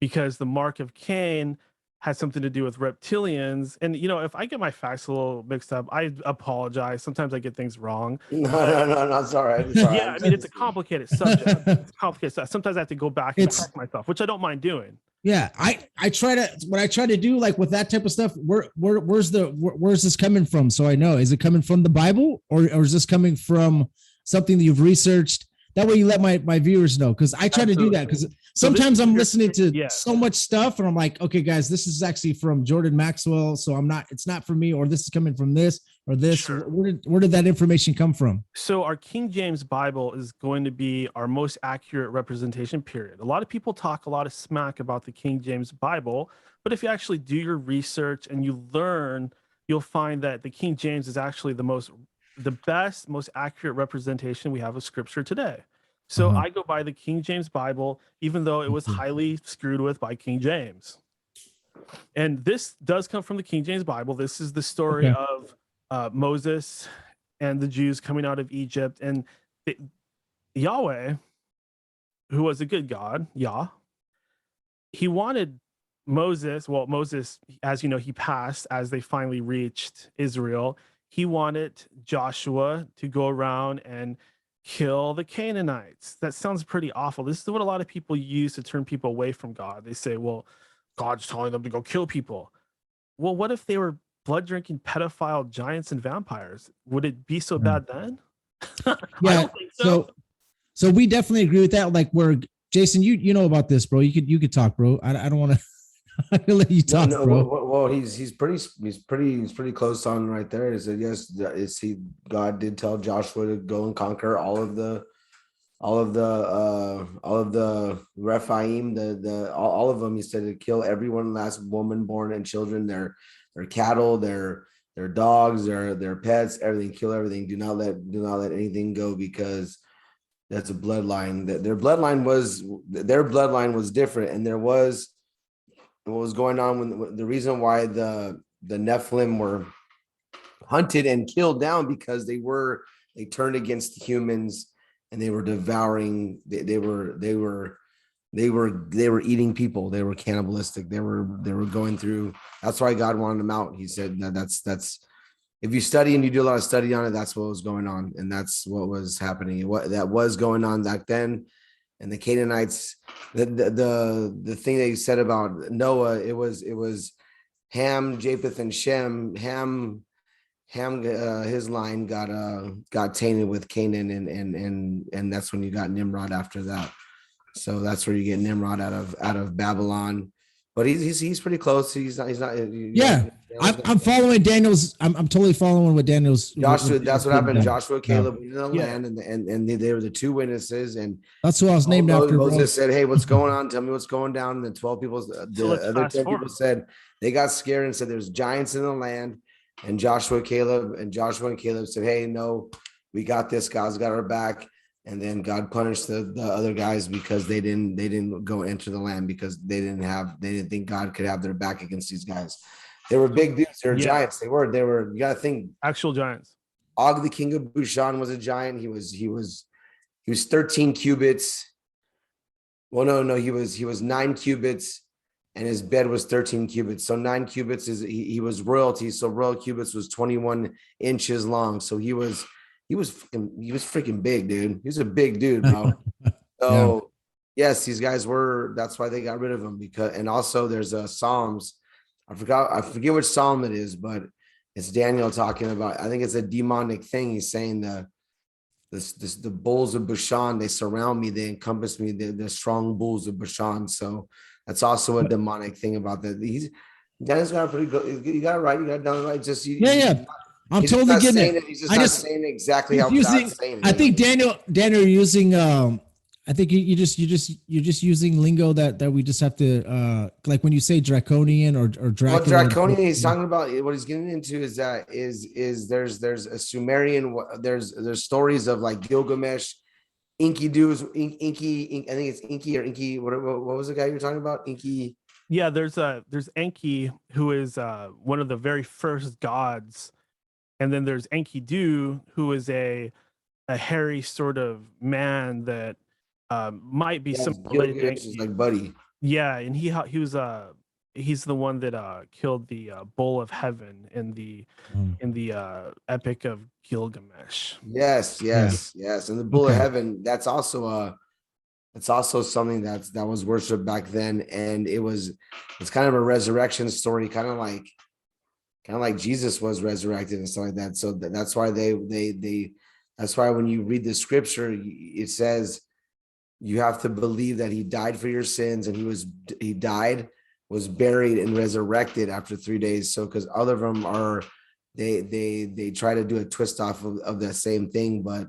because the mark of Cain has something to do with reptilians. And if I get my facts a little mixed up, I apologize. Sometimes I get things wrong. No, it's all right. Yeah, I mean, it's a complicated subject. It's complicated stuff. Sometimes I have to go back and check myself, which I don't mind doing. Yeah, I try to do, like, with that type of stuff, where's this coming from? So I know, is it coming from the Bible or is this coming from something that you've researched? That way you let my viewers know, because I try to do that, because sometimes I'm listening to so much stuff and I'm like, okay, guys, this is actually from Jordan Maxwell, so it's not for me, or this is coming from this or this. Sure. Where did that information come from? So our King James Bible is going to be our most accurate representation, period. A lot of people talk a lot of smack about the King James Bible, but if you actually do your research and you learn, you'll find that the King James is actually the best, most accurate representation we have of scripture today. So I go by the King James Bible, even though it was highly screwed with by King James. And this does come from the King James Bible. This is the story of Moses and the Jews coming out of Egypt, and Yahweh, who was a good God, he wanted Moses, as you know, he passed as they finally reached Israel. He wanted Joshua to go around and kill the Canaanites. That sounds pretty awful. This is what a lot of people use to turn people away from God. They say, well, God's telling them to go kill people. Well, what if they were blood drinking pedophile giants and vampires? Would it be so bad then? Yeah. I don't think so we definitely agree with that. Like, where Jason, you know about this, bro. You could talk, bro. I don't want to let you talk, bro. Well, he's pretty close on right there. Is that yes? God did tell Joshua to go and conquer all of the all of the Rephaim, all of them. He said to kill everyone, last woman born and children, their cattle, their dogs, their pets, everything. Kill everything. Do not let anything go, because that's a bloodline. That their bloodline was different, and there was what was going on when the reason why the Nephilim were hunted and killed down, because they turned against the humans, and they were devouring. They were eating people. They were cannibalistic. They were going through. That's why God wanted them out. He said that's if you study and you do a lot of study on it, that's what was going on, and that's what was happening. What that was going on back then. And the Canaanites, the thing that you said about Noah, it was Ham, Japheth, and Shem. Ham, his line got tainted with Canaan, and that's when you got Nimrod after that. So that's where you get Nimrod out of Babylon. But he's pretty close. He's not. Yeah, I'm following Daniel's. I'm totally following what Daniel's. Joshua. That's what happened. Joshua, Caleb, in the Yeah. land, and they were the two witnesses. And that's who I was named after. Moses said, "Hey, what's going on? Tell me what's going down." And the 12 people, the other 10 people said they got scared and said, "There's giants in the land." And Joshua and Caleb said, "Hey, no, we got this. God's got our back." And then God punished the other guys because they didn't go enter the land, because they didn't think God could have their back against these guys. They were big dudes. They were giants. They were. You got to think. Actual giants. Og, the king of Bashan, was a giant. He was 13 cubits. Well, no, he was 9 cubits, and his bed was 13 cubits. So 9 cubits is he was royalty. So royal cubits was 21 inches long. So he was freaking big, dude. He was a big dude, bro. So yes, these guys were. That's why they got rid of him. And also there's a Psalms. I forget which Psalm it is, but it's Daniel talking about. I think it's a demonic thing. He's saying the bulls of Bashan, they surround me, they encompass me. The strong bulls of Bashan. So that's also a demonic thing about that. Daniel's got a pretty good. You got it right. You got it done right. Just I'm totally getting it. He's just not saying exactly how God's saying it. I think Daniel, you're using. I think you're just using lingo that we just have to like when you say draconian or Dracula. What draconian he's talking about, what he's getting into is that there's a Sumerian. There's stories of like Gilgamesh, Enkidu's Inky. I think it's Inky or Inky. What was the guy you're talking about? Inky. Yeah, there's Enki, who is one of the very first gods. And then there's Enkidu, who is a hairy sort of man that might be some like buddy. Yeah, and he's the one that killed the bull of heaven in the Epic of Gilgamesh. Yes. And the bull of heaven, that's also something that was worshipped back then, and it's kind of a resurrection story, kind of like Jesus was resurrected and stuff like that. So that's why that's why when you read the scripture, it says you have to believe that he died for your sins, and he died, was buried, and resurrected after 3 days. So because other of them are, they try to do a twist off of the same thing, but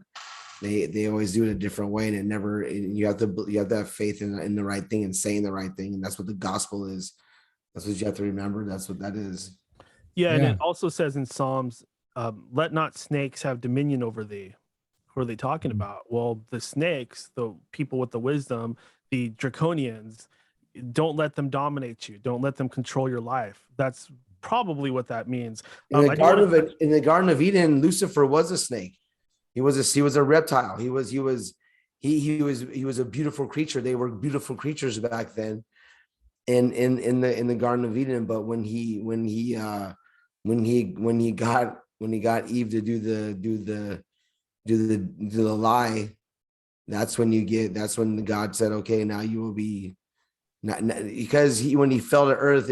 they always do it a different way, and it never. You have to have faith in the right thing and saying the right thing, and that's what the gospel is. That's what you have to remember. That's what that is. Yeah, and it also says in Psalms, let not snakes have dominion over thee. Who are they talking about? Well, the snakes, the people with the wisdom, the draconians, don't let them dominate you. Don't let them control your life. That's probably what that means. In the Garden of Eden, Lucifer was a snake. He was a reptile. He was a beautiful creature. They were beautiful creatures back then. In the Garden of Eden, but when he got Eve to do the lie, that's when God said, okay, now you will be not, because when he fell to earth,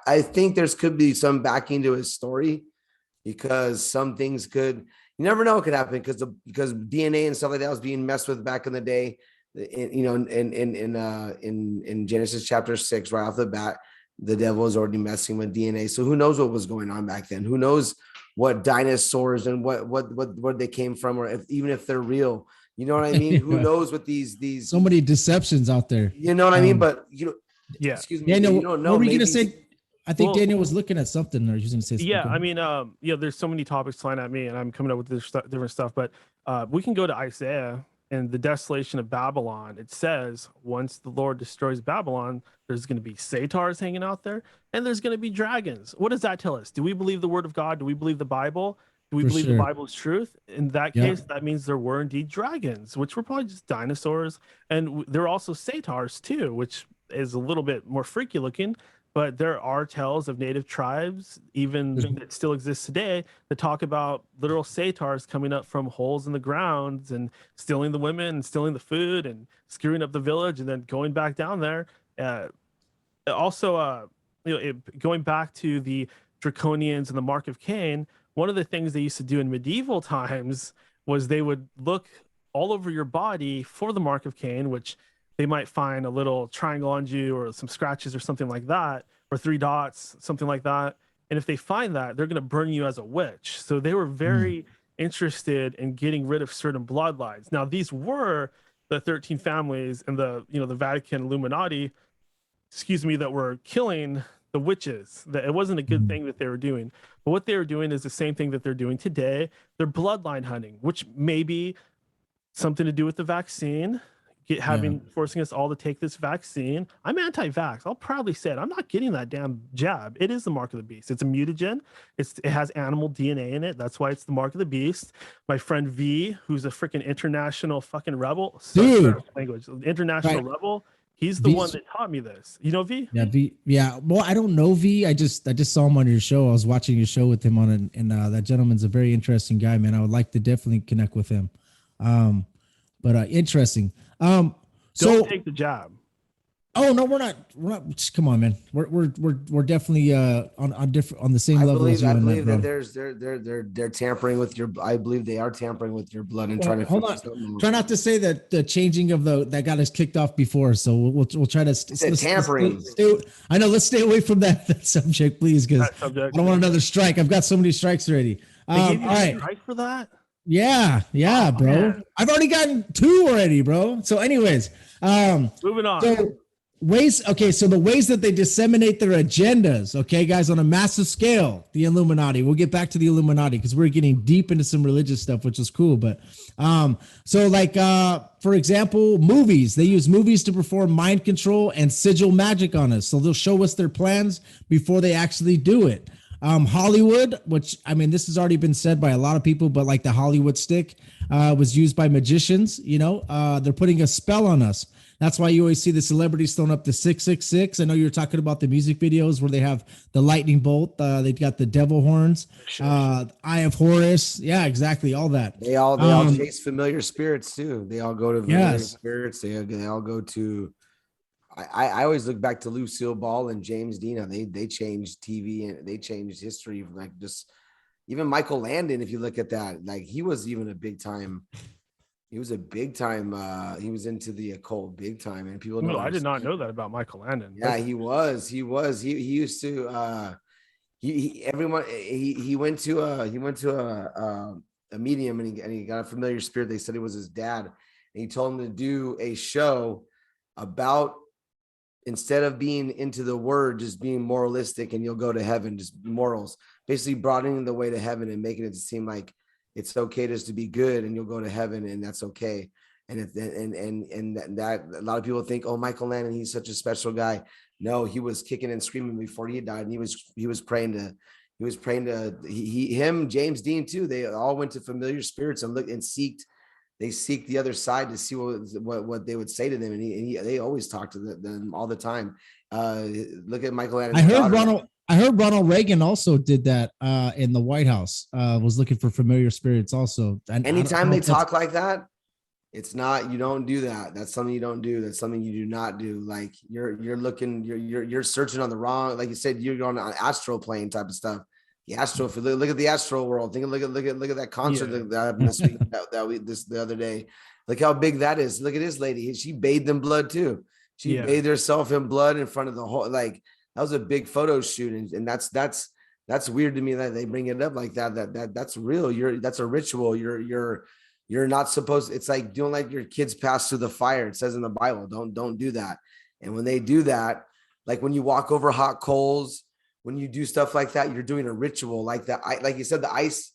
I think there's could be some backing to his story, because some things you never know what could happen, because DNA and stuff like that was being messed with back in the day. In Genesis chapter 6, right off the bat, the devil is already messing with DNA. So who knows what was going on back then? Who knows what dinosaurs and what they came from, or even if they're real, You know what I mean? Who knows what these so many deceptions out there. you know what I mean? But Yeah. excuse me, Daniel, you don't know. what were you Maybe gonna say? I think Well, Daniel was looking at something, or he was gonna say something. yeah, I mean, there's so many topics flying at me, and I'm coming up with this different stuff. But we can go to Isaiah and the desolation of Babylon. It says once the Lord destroys Babylon, there's going to be satyrs hanging out there, and there's going to be dragons. What does that tell us? Do we believe the Word of God? Do we believe the Bible? Do we For believe the sure. Bible is truth? In that Yeah. case, that means there were indeed dragons, which were probably just dinosaurs, and there were also satyrs too, which is a little bit more freaky looking. But there are tales of native tribes, even that still exist today, that talk about literal satyrs coming up from holes in the grounds and stealing the women and stealing the food and screwing up the village and then going back down there. Also, going back to the Draconians and the Mark of Cain, one of the things they used to do in medieval times was they would look all over your body for the Mark of Cain, which they might find a little triangle on you or some scratches or something like that, or 3 dots, something like that. And if they find that, they're going to burn you as a witch. So they were very interested in getting rid of certain bloodlines. Now, these were the 13 families and the Vatican Illuminati, that were killing the witches. That it wasn't a good thing that they were doing. But what they were doing is the same thing that they're doing today. They're bloodline hunting, which may be something to do with the vaccine. Forcing us all to take this vaccine. I'm anti-vax. I'll proudly say it. I'm not getting that damn jab. It is the mark of the beast. It's a mutagen. It has animal DNA in it. That's why it's the mark of the beast. My friend V, who's a freaking international fucking rebel, international rebel. He's the one that taught me this. You know V? Yeah, V. Yeah. Well, I don't know V. I just saw him on your show. I was watching your show with him on it, and that gentleman's a very interesting guy, man. I would like to definitely connect with him. But interesting. Don't take the jab. Oh no, we're not. Come on, man. We're definitely on the same level as you. I believe that they're tampering with your. I believe they are tampering with your blood and trying to hold on. Try not to say that the changing of that got us kicked off before. So we'll try to tampering. I know. Let's stay away from that subject, please, because I don't want another strike. I've got so many strikes already. They gave you a strike for that? Yeah, bro. Man. I've already gotten 2 already, bro. So, anyways, moving on. So the ways that they disseminate their agendas, okay, guys, on a massive scale, the Illuminati. We'll get back to the Illuminati because we're getting deep into some religious stuff, which is cool. But for example, movies. They use movies to perform mind control and sigil magic on us. So they'll show us their plans before they actually do it. Hollywood, which I mean, this has already been said by a lot of people, but like the Hollywood stick was used by magicians. They're putting a spell on us. That's why you always see the celebrities throwing up the 666. I know you're talking about the music videos where they have the lightning bolt. They've got the devil horns, Eye of Horus. Yeah, exactly. All that. They all chase familiar spirits too. They all go to familiar spirits. They all go to. I always look back to Lucille Ball and James Dean. They changed TV and they changed history. Like just even Michael Landon, if you look at that, like he was even a big time. He was a big time. He was into the occult big time, and people know. I did not know that about Michael Landon. Yeah, he was. He used to. He went to a medium and he got a familiar spirit. They said it was his dad, and he told him to do a show about. Instead of being into the word, just being moralistic and you'll go to heaven, just morals, basically broadening the way to heaven and making it seem like it's okay just to be good and you'll go to heaven and that's okay. And that a lot of people think, oh, Michael Landon, he's such a special guy. No, he was kicking and screaming before he died. And he was praying to him, James Dean too. They all went to familiar spirits and looked and they seek the other side to see what they would say to them, and they always talk to them all the time. Look at Michael Landon. I heard Ronald Reagan also did that in the White House. Was looking for familiar spirits also. And anytime they talk like that, it's not. You don't do that. That's something you don't do. That's something you do not do. Like you're searching on the wrong. Like you said, you're on an astral plane type of stuff. The astral, if you look at the astral world, look at that concert that happened this week the other day. Look how big that is. Look at this lady. She bathed in blood too. She bathed herself in blood in front of the whole. Like that was a big photo shoot, and that's weird to me that they bring it up like that. That's real. That's a ritual. You're You're not supposed, it's like, don't let your kids pass through the fire. It says in the Bible, don't do that. And when they do that, like when you walk over hot coals, when you do stuff like that, you're doing a ritual like that. Like you said, the ice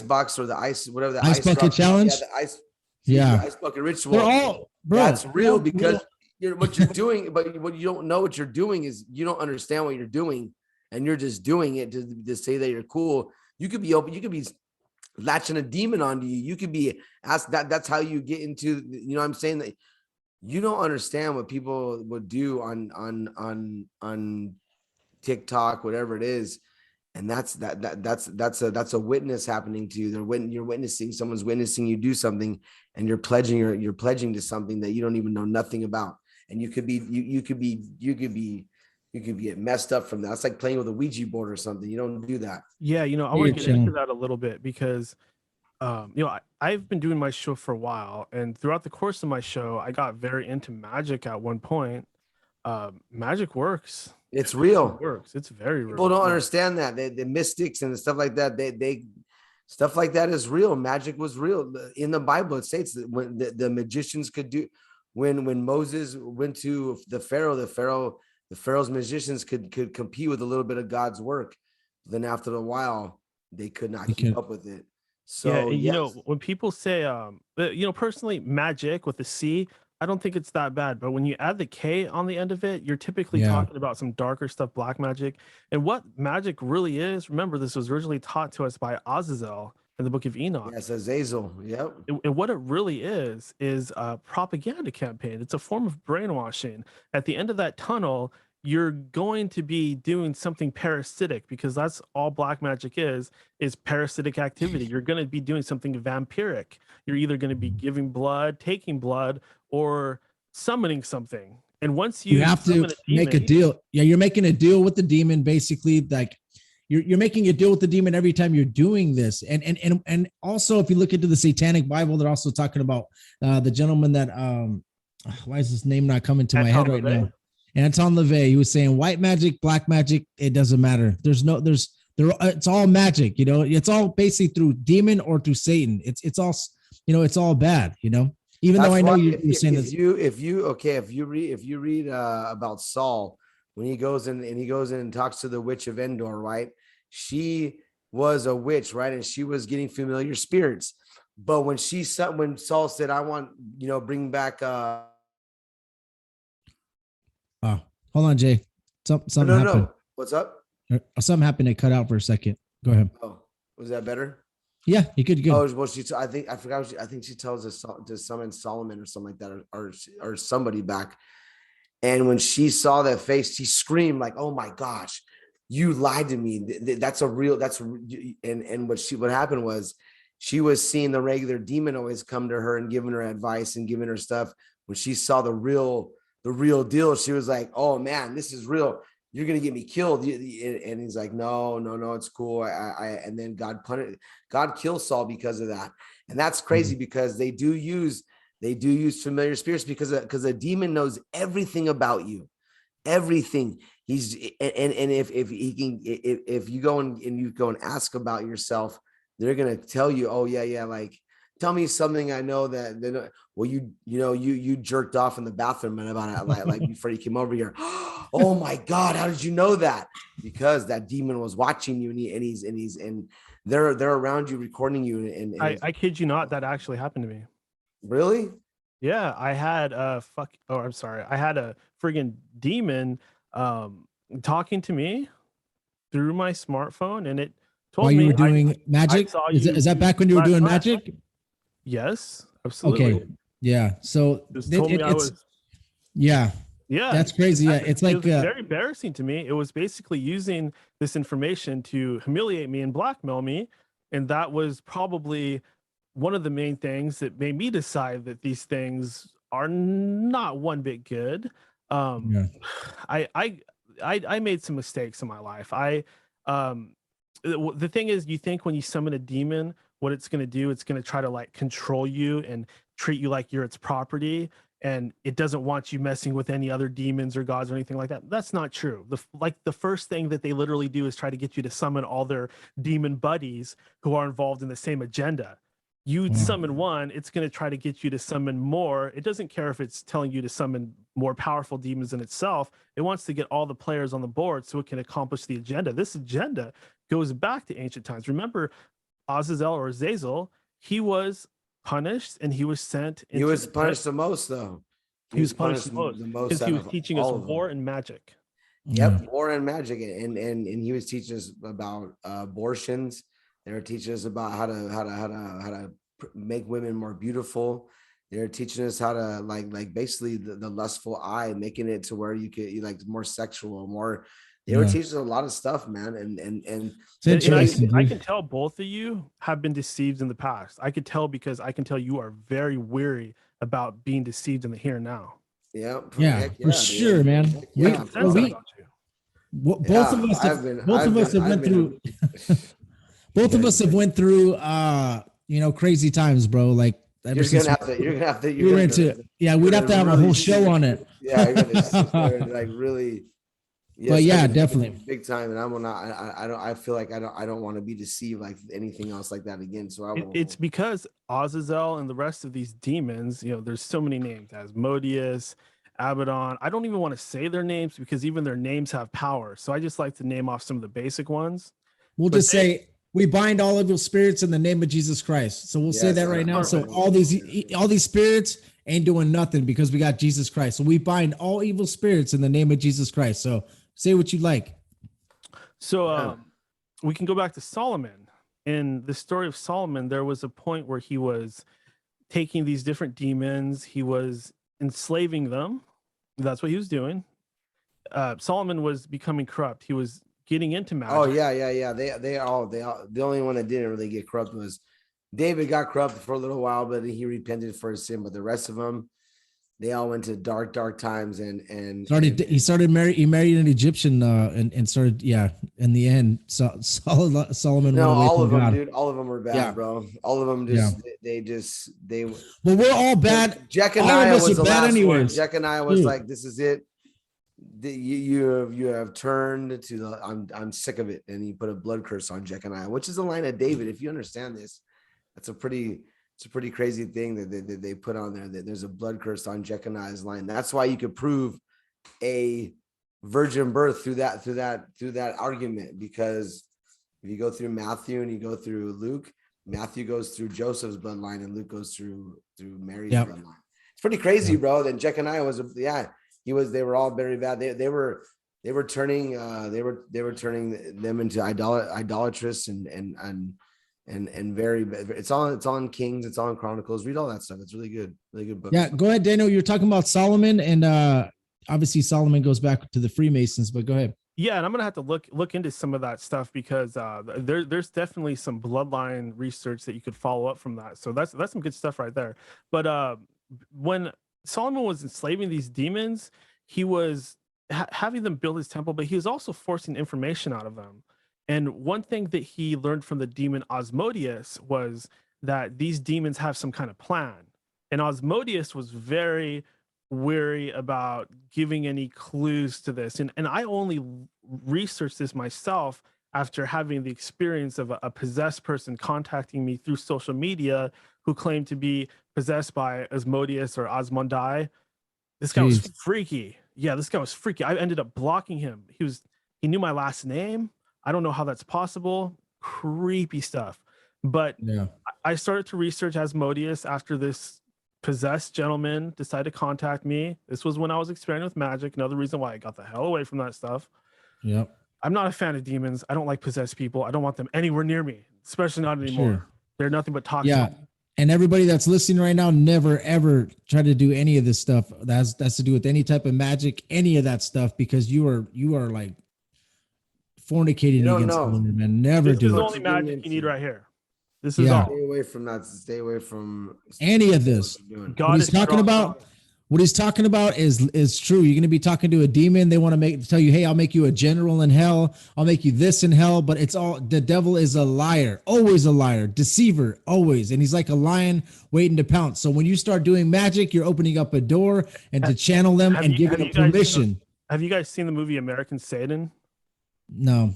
box or the ice, whatever, the Ice bucket challenge. Yeah, the ice, Yeah. the ice bucket ritual. They're all, bro, that's real because what you're doing, but what you don't know what you're doing is you don't understand what you're doing, and you're just doing it to say that you're cool. You could be open, you could be latching a demon onto you. You could be asked that. That's how you get into, you know what I'm saying? That you don't understand what people would do on TikTok, whatever it is. And that's a witness happening to you. You're witnessing, someone's witnessing you do something, and you're pledging to something that you don't even know nothing about. And you could be messed up from that. It's like playing with a Ouija board or something. You don't do that. Yeah, I want to get into that a little bit because I've been doing my show for a while, and throughout the course of my show, I got very into magic at one point. Magic works. It's real. It works. It's very real. People don't understand that. The mystics and stuff like that, they stuff like that is real. Magic was real. In the Bible, it states that when the magicians could do, when Moses went to the Pharaoh's magicians could compete with a little bit of God's work. Then after a while, they could not keep up with it. So yeah, when people say, personally, magic with a C, I don't think it's that bad. But when you add the K on the end of it, you're typically talking about some darker stuff, black magic. And what magic really is, remember, this was originally taught to us by Azazel in the book of Enoch. Yes, Azazel. Yep. And what it really is a propaganda campaign. It's a form of brainwashing. At the end of that tunnel, you're going to be doing something parasitic, because that's all black magic is parasitic activity. You're going to be doing something vampiric. You're either going to be giving blood, taking blood, or summoning something. And once you have to make a deal. Yeah, you're making a deal with the demon, basically. Like you're making a deal with the demon every time you're doing this. And also, if you look into the Satanic Bible, they're also talking about the gentleman that why is his name not coming to my head right now? Anton LaVey. He was saying white magic, black magic, it doesn't matter. It's all magic, it's all basically through demon or through Satan. It's all, it's all bad, even though I know you're saying this. If you read about Saul, when he goes in and talks to the witch of Endor, right? She was a witch, right? And she was getting familiar spirits. But when Saul said, I want, bring back, hold on, Jay. Something happened. No. What's up? Something happened. It cut out for a second. Go ahead. Oh, was that better? Yeah, you could go. Oh, well, I think she tells us to summon Solomon or something like that, or somebody back. And when she saw that face, she screamed like, "Oh my gosh, you lied to me. And what happened was she was seeing the regular demon always come to her and giving her advice and giving her stuff. When she saw the real deal, she was like, "Oh man, this is real. You're gonna get me killed." And he's like, no, it's cool. And then God kills Saul because of that. And that's crazy because they do use familiar spirits because a demon knows everything about you, everything. If you go and ask about yourself, they're gonna tell you, oh yeah, like, tell me something I know that well, you jerked off in the bathroom and about it like before you came over here. Oh my God, how did you know that? Because that demon was watching you and they're around you recording you. And I kid you not, that actually happened to me. Really? Yeah, I had I had a friggin' demon talking to me through my smartphone, and it told me while you were doing magic. Is that back when you were doing magic? Yes, absolutely. Okay. Yeah. So yeah, that's crazy. Yeah, it's like very embarrassing to me. It was basically using this information to humiliate me and blackmail me, and that was probably one of the main things that made me decide that these things are not one bit good. I made some mistakes in my life. The thing is, you think when you summon a demon, what it's going to do, it's going to try to like control you and treat you like you're its property, and it doesn't want you messing with any other demons or gods or anything like that. That's not true. The first thing that they literally do is try to get you to summon all their demon buddies who are involved in the same agenda. You summon one, it's going to try to get you to summon more. It doesn't care if it's telling you to summon more powerful demons in itself. It wants to get all the players on the board so it can accomplish the agenda. This agenda goes back to ancient times. Remember, Azazel or Azazel, he was punished and he was sent. He was punished the most, though. He was punished the most because he was teaching us war and magic. Yep, war and magic, and he was teaching us about abortions. They were teaching us about how to make women more beautiful. They're teaching us how to like basically the lustful eye, making it to where you like more sexual, more. They were teaching us a lot of stuff, man, and I can tell both of you have been deceived in the past. I could tell because I can tell you are very weary about being deceived in the here and now. Yeah, for sure, man. Both of us have went through. Both of us have went through, crazy times, bro. Like you're gonna have to. We'd have to have a whole show on it. Yeah, you're gonna sit there and like really. Yes, but yeah, definitely big time, and I feel like I don't want to be deceived like anything else like that again. So it's because Azazel and the rest of these demons, there's so many names: Asmodeus, Abaddon. I don't even want to say their names because even their names have power. So I just like to name off some of the basic ones. We'll just say we bind all evil spirits in the name of Jesus Christ. So we'll say that right now. So all these spirits ain't doing nothing because we got Jesus Christ. So we bind all evil spirits in the name of Jesus Christ. So say what you like. So we can go back to Solomon. In the story of Solomon, there was a point where he was taking these different demons. He was enslaving them. That's what he was doing. Solomon was becoming corrupt. He was getting into magic. Oh yeah. They all the only one that didn't really get corrupt was David. Got corrupt for a little while, but he repented for his sin. But the rest of them, they all went to dark times and he married an Egyptian and started in the end Solomon. No, all of them, God. Dude, all of them were bad, bro. All of them they well, we're all bad. Jeconiah was the last one. Jeconiah was like, this is it. You have turned to the I'm sick of it, and he put a blood curse on Jeconiah, which is a line of David. If you understand this, it's a pretty crazy thing that they put on there. That there's a blood curse on Jeconiah's line. That's why you could prove a virgin birth through that argument, because if you go through Matthew and you go through Luke, Matthew goes through Joseph's bloodline and Luke goes through Mary's bloodline. It's pretty crazy, bro. Then Jeconiah was they were all very bad. They were turning them into idolatrous and very bad. It's on Kings, it's on Chronicles. Read all that stuff. It's really good book. Yeah, go ahead, Daniel. You're talking about Solomon, and obviously Solomon goes back to the Freemasons, but go ahead. Yeah, and I'm gonna have to look into some of that stuff because there's definitely some bloodline research that you could follow up from that. So that's some good stuff right there. But when Solomon was enslaving these demons, he was having them build his temple, but he was also forcing information out of them. And one thing that he learned from the demon Asmodeus was that these demons have some kind of plan. And Asmodeus was very weary about giving any clues to this. And I only researched this myself after having the experience of a possessed person contacting me through social media who claimed to be possessed by Asmodeus or Asmodai. This guy was freaky. Yeah, this guy was freaky. I ended up blocking him. He knew my last name. I don't know how that's possible. Creepy stuff. But I started to research Asmodeus after this possessed gentleman decided to contact me. This was when I was experimenting with magic. Another reason why I got the hell away from that stuff. Yep. I'm not a fan of demons. I don't like possessed people. I don't want them anywhere near me, especially not anymore. Sure. They're nothing but toxic. Yeah. And everybody that's listening right now, never, ever try to do any of this stuff. That's to do with any type of magic, any of that stuff, because you are like fornicating against women, man. Never do it. This is the only magic you need right here. This is all. Stay away from that. Stay away from any of this. What he's talking about is true. You're going to be talking to a demon. They want to tell you, hey, I'll make you a general in hell. I'll make you this in hell. But it's all, the devil is a liar, always a liar, deceiver, always. And he's like a lion waiting to pounce. So when you start doing magic, you're opening up a door and to channel them and giving them permission. Have you guys seen the movie American Satan? No.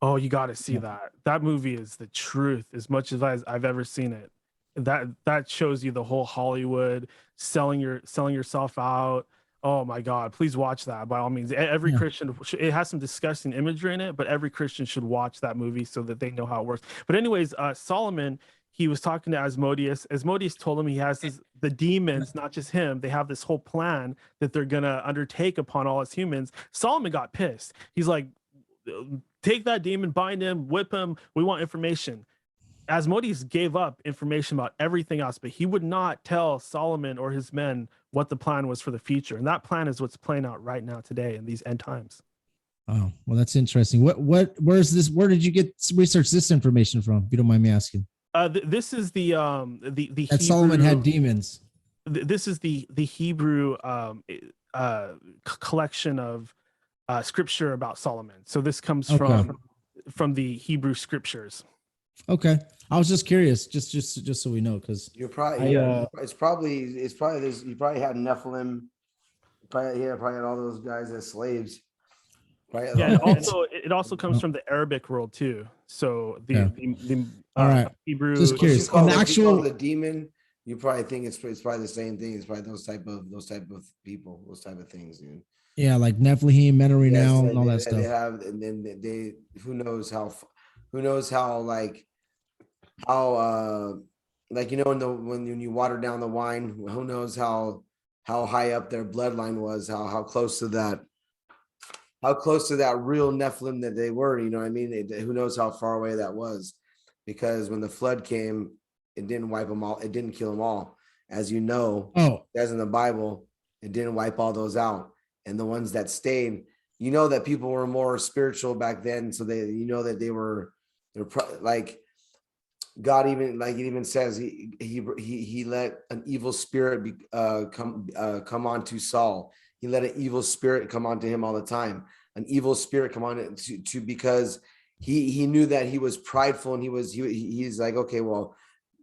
Oh, you got to see that. That movie is the truth as much as I've ever seen it. that shows you the whole Hollywood selling yourself out. Oh my God, please watch that by all means. Every Yeah. Christian, it has some disgusting imagery in it, but every Christian should watch that movie so that they know how it works. But anyways, Solomon, he was talking to Asmodeus. Asmodeus told him he has the demons, not just him. They have this whole plan that they're gonna undertake upon all us humans. Solomon got pissed. He's like, take that demon, bind him, whip him. We want information. Asmodeus gave up information about everything else, but he would not tell Solomon or his men what the plan was for the future. And that plan is what's playing out right now today in these end times. Oh, well, that's interesting. Where's this? Where did you research this information from? If you don't mind me asking. This is the that Hebrew, Solomon had demons. This is the Hebrew collection of scripture about Solomon. So this comes from the Hebrew scriptures. Okay, I was just curious, just so we know, because You're probably it's probably this. You probably had Nephilim. Probably had all those guys as slaves. Right. Yeah, it also comes from the Arabic world too. So the all right, Hebrew. Just curious. On the actual the demon, you probably think it's probably the same thing. It's probably those type of people, those type of things. Dude. Yeah, like Nephilim, Men of Renown, and all that stuff. They have, and then they who knows how like you know when you water down the wine, who knows how high up their bloodline was, how close to that real Nephilim that they were, you know what I mean? Who knows how far away that was, because when the flood came, it didn't wipe them all. It didn't kill them all. As you know, as in the Bible, it didn't wipe all those out. And the ones that stayed, you know that people were more spiritual back then. So they're like God, even like it even says he let an evil spirit come onto Saul. He let an evil spirit come onto him all the time. An evil spirit come on to because he knew that he was prideful, and he's like, okay, well,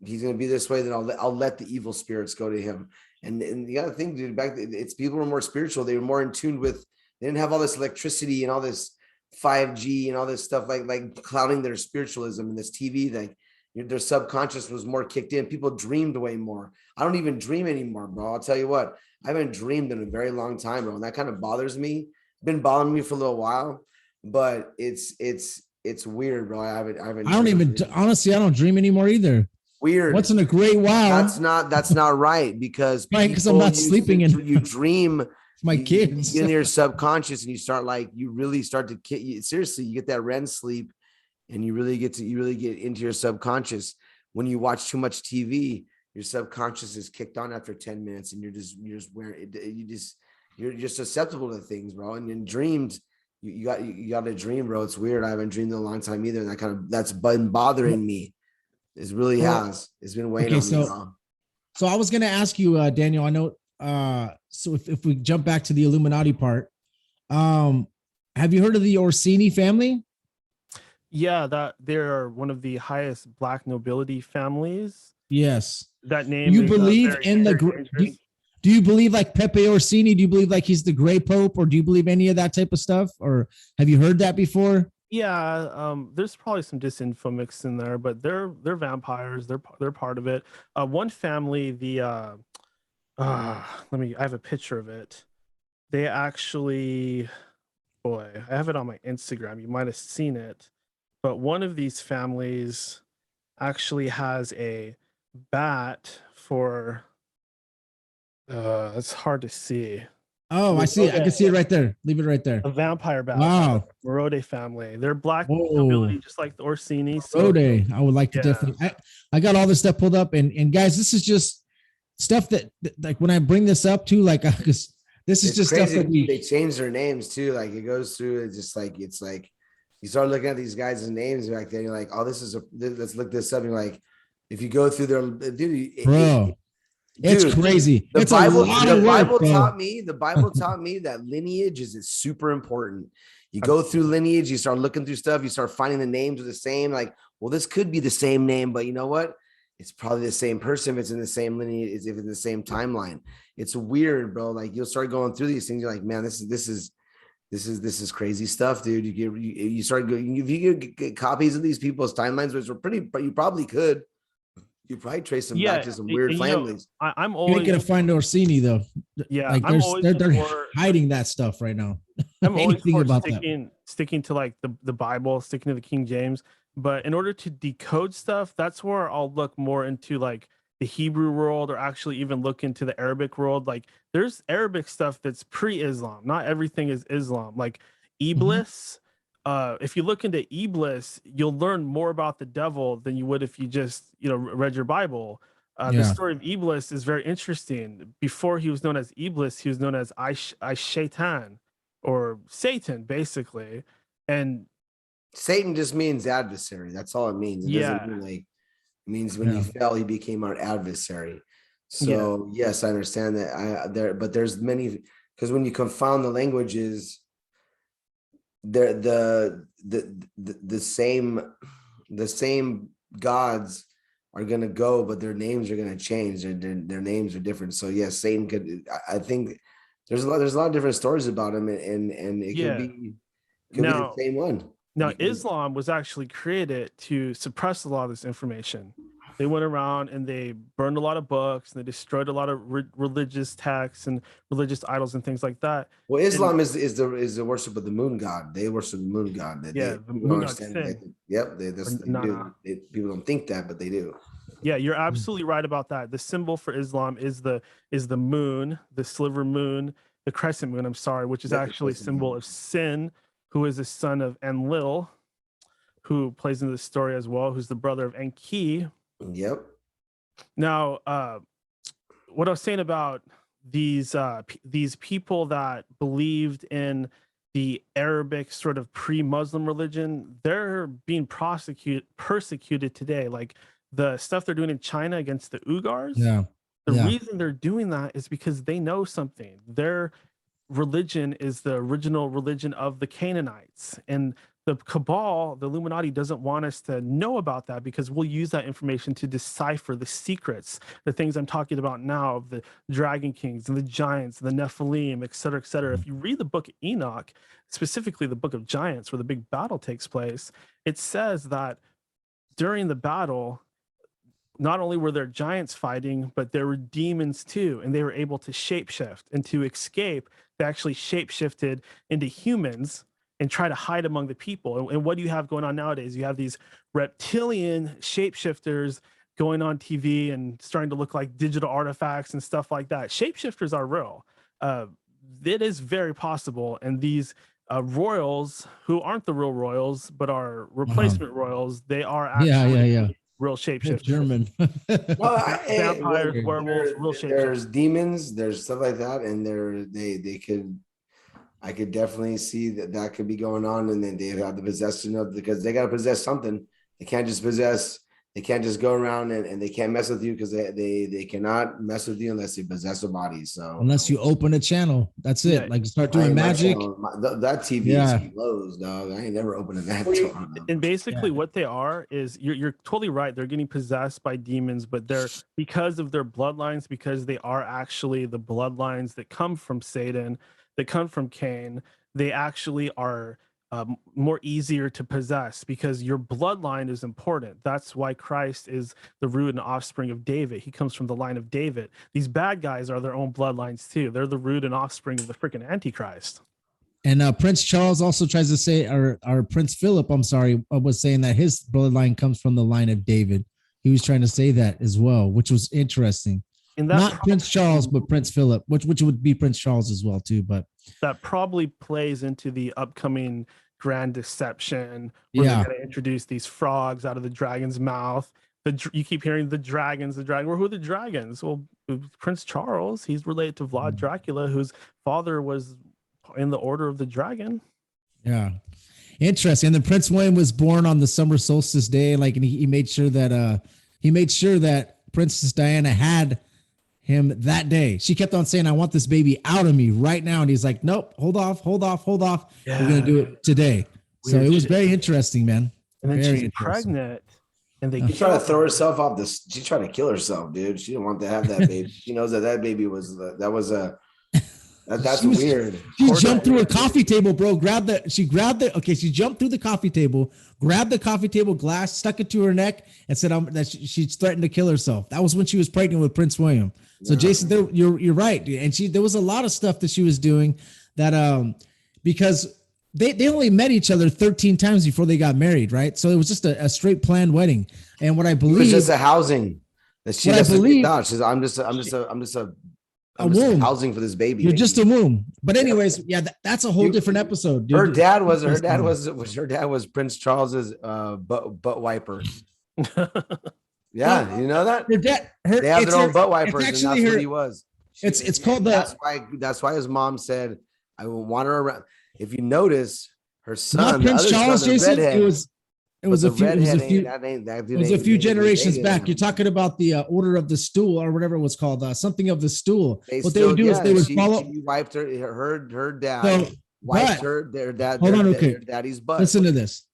he's gonna be this way, then I'll let the evil spirits go to him. And the other thing, dude, back then, it's people were more spiritual. They were more in tune with. They didn't have all this electricity and all this 5G and all this stuff like clouding their spiritualism, and this TV thing. Their subconscious was more kicked in. People dreamed way more. I don't even dream anymore, bro. I'll tell you what, I haven't dreamed in a very long time, bro. And that kind of bothers me. Been bothering me for a little while, but it's weird, bro. I don't dream anymore either. Weird. Once in a great while. That's not right, because because I'm not sleeping and you dream. My kids. You get in your subconscious, and you really start to seriously, you get that REM sleep. And you really get into your subconscious. When you watch too much TV, your subconscious is kicked on after 10 minutes, and you're just susceptible to things, bro. And in dreams, you got to dream, bro. It's weird. I haven't dreamed in a long time either, and that's been bothering me. It really has. It's been weighing on me, bro. So I was gonna ask you, Daniel. I know. So if we jump back to the Illuminati part, have you heard of the Orsini family? Yeah, that they're one of the highest black nobility families. Yes. That name. You believe in do you believe like Pepe Orsini? Do you believe like he's the gray pope, or do you believe any of that type of stuff? Or have you heard that before? Yeah, there's probably some disinfo mixed in there, but they're vampires. They're part of it. One family, I have a picture of it. They actually, boy, I have it on my Instagram. You might have seen it. But one of these families actually has a bat for, it's hard to see. Oh, I see it. I can see it right there. Leave it right there. A vampire bat. Wow. Morode family. They're black nobility, just like the Orsini. Morode. I would like to definitely. I got all this stuff pulled up, and guys, this is just stuff that like when I bring this up too, like because this is just crazy. Stuff that they change their names too. Like it goes through. It's like you start looking at these guys' names back then. You're like, oh, let's look this up. You're like, if you go through their bro. It's crazy. The Bible taught me that lineage is super important. You go through lineage, you start looking through stuff, you start finding the names are the same. Like, well, this could be the same name, but you know what? It's probably the same person if it's in the same lineage, if it's in the same timeline. It's weird, bro. Like you'll start going through these things. You're like, man, this is crazy stuff, dude. You start going, if you get copies of these people's timelines, which are pretty, but you probably could. You probably trace them back to some weird you know, families. I'm You always ain't gonna find Orsini though. yeah, Like I'm always they're for hiding that stuff right now. I'm always Anything for about that. sticking to like the Bible, sticking to the King James. But in order to decode stuff, that's where I'll look more into like the Hebrew world, or actually even look into the Arabic world. Like there's Arabic stuff that's pre-Islam. Not everything is Islam. Like Mhm. Iblis. If you look into Iblis, you'll learn more about the devil than you would if you just read your Bible. The Yeah. story of Iblis is very interesting. Before he was known as Iblis, he was known as I Shaitan, or Satan, basically. And Satan just means adversary. That's all it means. It doesn't yeah, mean like, it means when he Yeah. fell, he became our adversary. yeah, So yes, I understand that. But there's many, because when you confound the languages, they're the same gods are gonna go, but their names are gonna change. Their names are different. So yes, Satan could. I think there's a lot of different stories about him, and it yeah. could be the Now, same one. now Because Islam was actually created to suppress a lot of this information. They went around and they burned a lot of books, and they destroyed a lot of religious texts and religious idols and things like that. well, And Islam is the worship of the moon god. They worship the moon god. That yeah, they the people don't moon god understand. sin, Yep, or they Nana. do. People don't think that, but they do. Yeah, you're absolutely right about that. The symbol for Islam is the moon, the sliver moon, the crescent moon, I'm sorry, which is Yep, actually a symbol of Sin, who is the son of Enlil, who plays into the story as well, who's the brother of Enki. yep. Now, what I was saying about these people that believed in the Arabic sort of pre-Muslim religion, they're being persecuted today. Like the stuff they're doing in China against the Uyghurs. Yeah. The Yeah. reason they're doing that is because they know something. Their religion is the original religion of the Canaanites, and the cabal, the Illuminati, doesn't want us to know about that, because we'll use that information to decipher the secrets, the things I'm talking about now, of the dragon kings and the giants and the Nephilim, et cetera, et cetera. If you read the book of Enoch, specifically the book of giants where the big battle takes place, it says that during the battle, not only were there giants fighting, but there were demons too, and they were able to shapeshift. And to escape, they actually shapeshifted into humans and try to hide among the people. And what do you have going on nowadays? You have these reptilian shapeshifters going on TV and starting to look like digital artifacts and stuff like that. Shapeshifters are real. It is very possible. And these royals, who aren't the real royals, but are replacement royals, they are Yeah. actually Yeah. Yeah. real They're shapeshifters. German. Well, Vampires, werewolves, real shapeshifters. there's demons, there's stuff like that, and they could. I could definitely see that could be going on, and then they have the possession of, because they got to possess something. They can't just possess. They can't just go around and they can't mess with you, because they cannot mess with you unless they possess a body. So Unless you open a channel, that's Yeah. it. Like start doing magic. that TV Yeah. is closed, dog. I ain't never opening that Well, door. and basically Yeah. what they are is, you're totally right. They're getting possessed by demons, but they're, because of their bloodlines, because they are actually the bloodlines that come from Satan, that come from Cain, they actually are more easier to possess, because your bloodline is important. That's why Christ is the root and offspring of David. He comes from the line of David. These bad guys are their own bloodlines too. They're the root and offspring of the freaking Antichrist. And Prince Charles also tries to say, or Prince Philip, I'm sorry, was saying that his bloodline comes from the line of David. He was trying to say that as well, which was interesting. And that Not Prince Charles, but Prince Philip, which would be Prince Charles as well too. But that probably plays into the upcoming grand deception, where yeah, they're going to introduce these frogs out of the dragon's mouth. You keep hearing the dragons, the dragon. Well, who are the dragons? Well, Prince Charles, he's related to Vlad Dracula, whose father was in the Order of the Dragon. yeah, interesting. And then Prince William was born on the summer solstice day, like, and he made sure that Princess Diana had him that day. She kept on saying, "I want this baby out of me right now," and he's like, "Nope, hold off. Yeah. We're gonna do it today." So Weird it was shit. very interesting, man. And then Very she's interesting. pregnant, and they She tried to throw herself off this. She tried to kill herself, dude. She didn't want to have that baby. She knows that baby was That's She weird. jumped through a coffee table, bro. She jumped through the coffee table, grabbed the coffee table glass, stuck it to her neck, and said she threatened to kill herself. That was when she was pregnant with Prince William. So Jason, you're right, dude. And there was a lot of stuff that she was doing that because they only met each other 13 times before they got married, right? So it was just a straight planned wedding. And what I believe it was just a housing that she what I believe she's I'm just a womb. housing for this baby. You're just a womb. But anyways, yeah, that's a whole different episode, dude. Her dad was Prince Charles's butt wiper. Yeah, you know that? They have their own butt wipers, and that's what he was. It's called that's why his mom said, I want her around. If you notice, her son, Prince Charles, Jason, it was a few generations back. You're talking about the Order of the Stool or whatever it was called, something of the stool. What they would do is they would follow. She wiped her dad. Wiped their daddy's butt. Listen to this.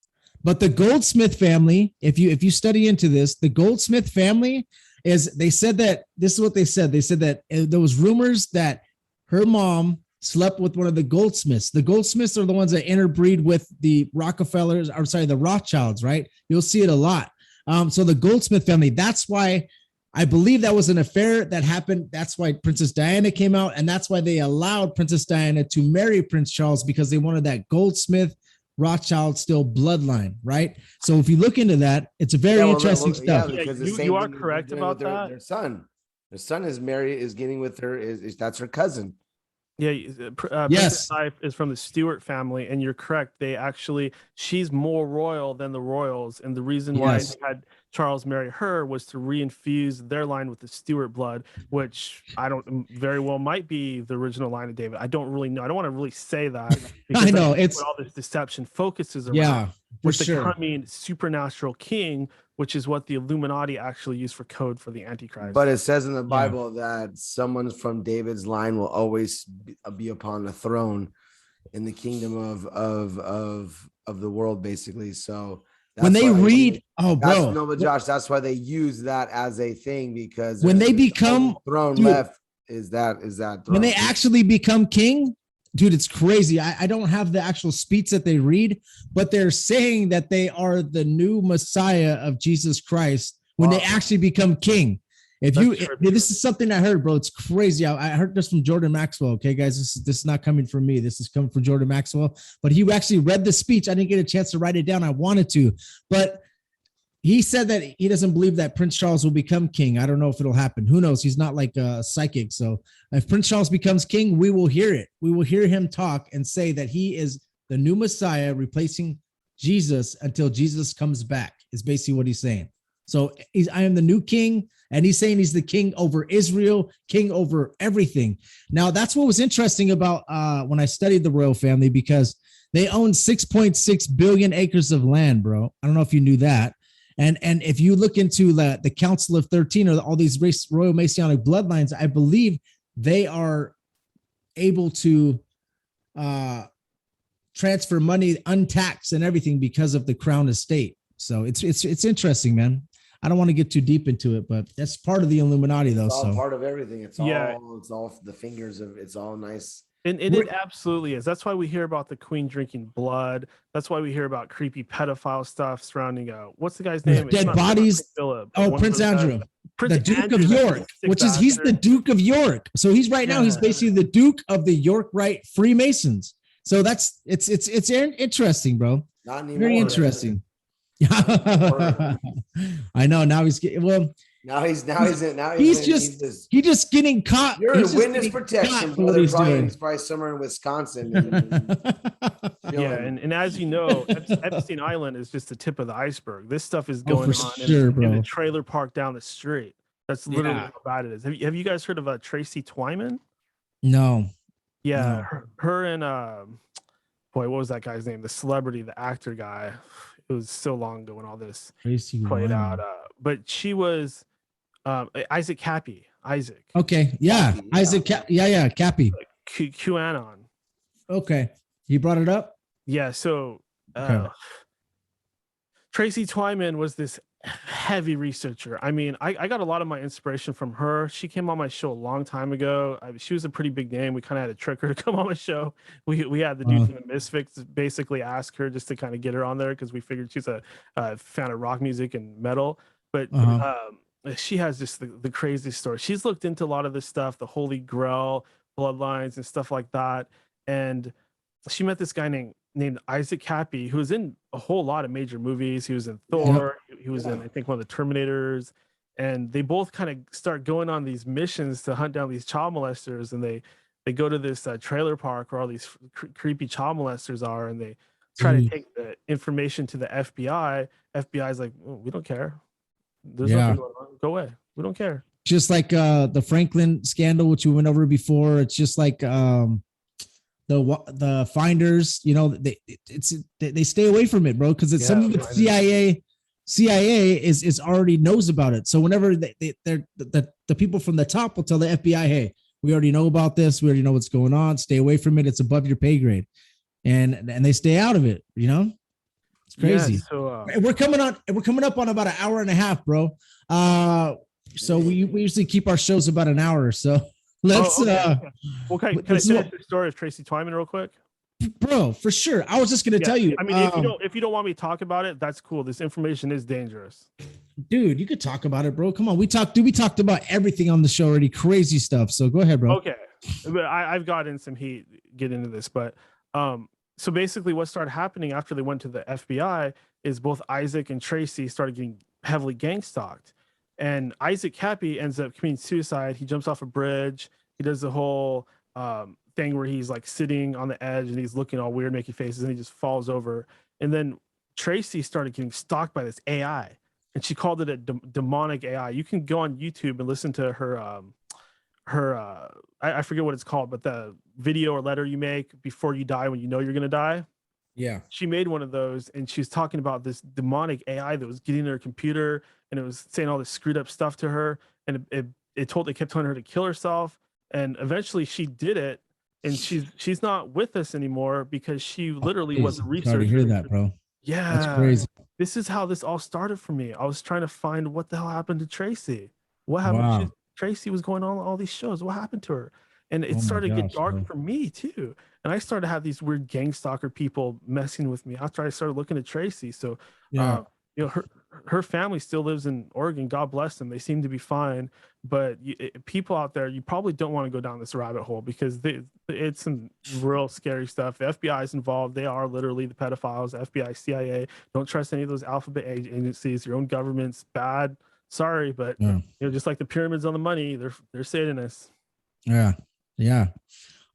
But the Goldsmith family, if you study into this, the Goldsmith family they said that this is what they said. They said that there was rumors that her mom slept with one of the Goldsmiths. The Goldsmiths are the ones that interbreed with the Rockefellers, the Rothschilds, right? You'll see it a lot. So the Goldsmith family, that's why I believe that was an affair that happened. That's why Princess Diana came out, and that's why they allowed Princess Diana to marry Prince Charles, because they wanted that Goldsmith Rothschild still bloodline, right? So if you look into that, it's a very interesting stuff. Yeah, you are correct about that. Their son is getting with her. That's her cousin. Yeah, Princess Di is from the Stewart family, and you're correct. She's more royal than the royals, and the reason why they had Charles marry her was to reinfuse their line with the Stewart blood, which I don't very well might be the original line of David. I don't really know. I don't want to really say that because I know it's what all this deception focuses around. Yeah, with the coming supernatural king, which is what the Illuminati actually use for code for the Antichrist. But it says in the Bible that someone from David's line will always be upon the throne in the kingdom of the world, basically. So when they read, Josh, that's why they use that as a thing, because when they become throne left is that throne. When they actually become king, dude, it's crazy. I don't have the actual speech that they read, but they're saying that they are the new Messiah of Jesus Christ when they actually become king. This is something I heard, bro. It's crazy. I heard this from Jordan Maxwell. Okay, guys, this is not coming from me. This is coming from Jordan Maxwell. But he actually read the speech. I didn't get a chance to write it down. I wanted to, but he said that he doesn't believe that Prince Charles will become king. I don't know if it'll happen. Who knows? He's not like a psychic. So if Prince Charles becomes king, we will hear it. We will hear him talk and say that he is the new Messiah replacing Jesus until Jesus comes back, is basically what he's saying. So I am the new king. And he's saying he's the king over Israel, king over everything. Now, that's what was interesting about when I studied the royal family, because they own 6.6 billion acres of land, bro. I don't know if you knew that. And if you look into the Council of 13 or all these royal Masonic bloodlines, I believe they are able to transfer money untaxed and everything because of the crown estate. So it's interesting, man. I don't want to get too deep into it, but that's part of the Illuminati, though. It's all so part of everything. It's all the fingers of. It's all nice. And it absolutely is. That's why we hear about the queen drinking blood. That's why we hear about creepy pedophile stuff surrounding what's the guy's name? Dead bodies. Philip. Prince Andrew. The Duke of York, he's the Duke of York. So he's now he's basically the Duke of the York Rite Freemasons. So it's interesting, bro. Not anymore. Very interesting. I know. Now he's getting He's just getting caught. You're in witness protection, brother. He's probably somewhere in Wisconsin. And as you know, Epstein Island is just the tip of the iceberg. This stuff is going on in the trailer park down the street. That's literally how bad it is. Have you guys heard of Tracy Twyman? No. Yeah, no. Her and what was that guy's name? The celebrity, the actor guy. It was so long ago when all this played out. But she was Isaac Cappy. Isaac. Okay. Yeah. Cappy, Isaac. Cappy. QAnon. Okay. You brought it up? Yeah. So Tracy Twyman was this heavy researcher. I mean, I got a lot of my inspiration from her. She came on my show a long time ago. She was a pretty big name. We kind of had to trick her to come on my show. We had the dude from the Misfits basically ask her just to kind of get her on there because we figured she's a fan of rock music and metal. But she has just the craziest story. She's looked into a lot of this stuff, the Holy Grail, bloodlines, and stuff like that. And she met this guy named Isaac Cappy, who was in a whole lot of major movies. He was in Thor. He was in, I think, one of the Terminators. And they both kind of start going on these missions to hunt down these child molesters. And they go to this trailer park where all these creepy child molesters are, and they try to take the information to the FBI. FBI's like, oh, we don't care. There's nothing going on. Go away. We don't care. Just like the Franklin scandal, which we went over before. It's just like the finders, you know, they stay away from it, bro, because it's some of the CIA is already knows about it. So whenever the people from the top will tell the FBI, hey, we already know about this, we already know what's going on, stay away from it, it's above your pay grade, and they stay out of it, you know. It's crazy. Yeah, so we're coming up on about an hour and a half, bro. So we usually keep our shows about an hour or so. Let's can I finish the story of Tracy Twyman real quick? Bro, for sure. I was just gonna tell you. I mean, if you don't want me to talk about it, that's cool. This information is dangerous. Dude, you could talk about it, bro. Come on. We talked about everything on the show already. Crazy stuff. So go ahead, bro. Okay. But I've gotten some heat get into this, but so basically what started happening after they went to the FBI is both Isaac and Tracy started getting heavily gang stalked. And Isaac Cappy ends up committing suicide. He jumps off a bridge. He does the whole thing where he's like sitting on the edge and he's looking all weird, making faces, and he just falls over. And then Tracy started getting stalked by this AI, and she called it a demonic AI. You can go on YouTube and listen to her I forget what it's called, but the video or letter you make before you die when you know you're gonna die. Yeah, she made one of those, and she was talking about this demonic AI that was getting in her computer, and it was saying all this screwed up stuff to her, and it kept telling her to kill herself, and eventually she did it, and she's not with us anymore because she literally was a researcher. Sorry to hear that, bro. Yeah, that's crazy. This is how this all started for me. I was trying to find what the hell happened to Tracy. What happened? Wow. Tracy was going on all these shows. What happened to her? And it started to get dark for me too. And I started to have these weird gang stalker people messing with me after I started looking at Tracy. So, you know, her family still lives in Oregon. God bless them. They seem to be fine. But people out there, you probably don't want to go down this rabbit hole because it's some real scary stuff. The FBI is involved. They are literally the pedophiles. FBI, CIA. Don't trust any of those alphabet agencies. Your own government's bad. Sorry, but you know, just like the pyramids on the money, they're Satanists. Yeah.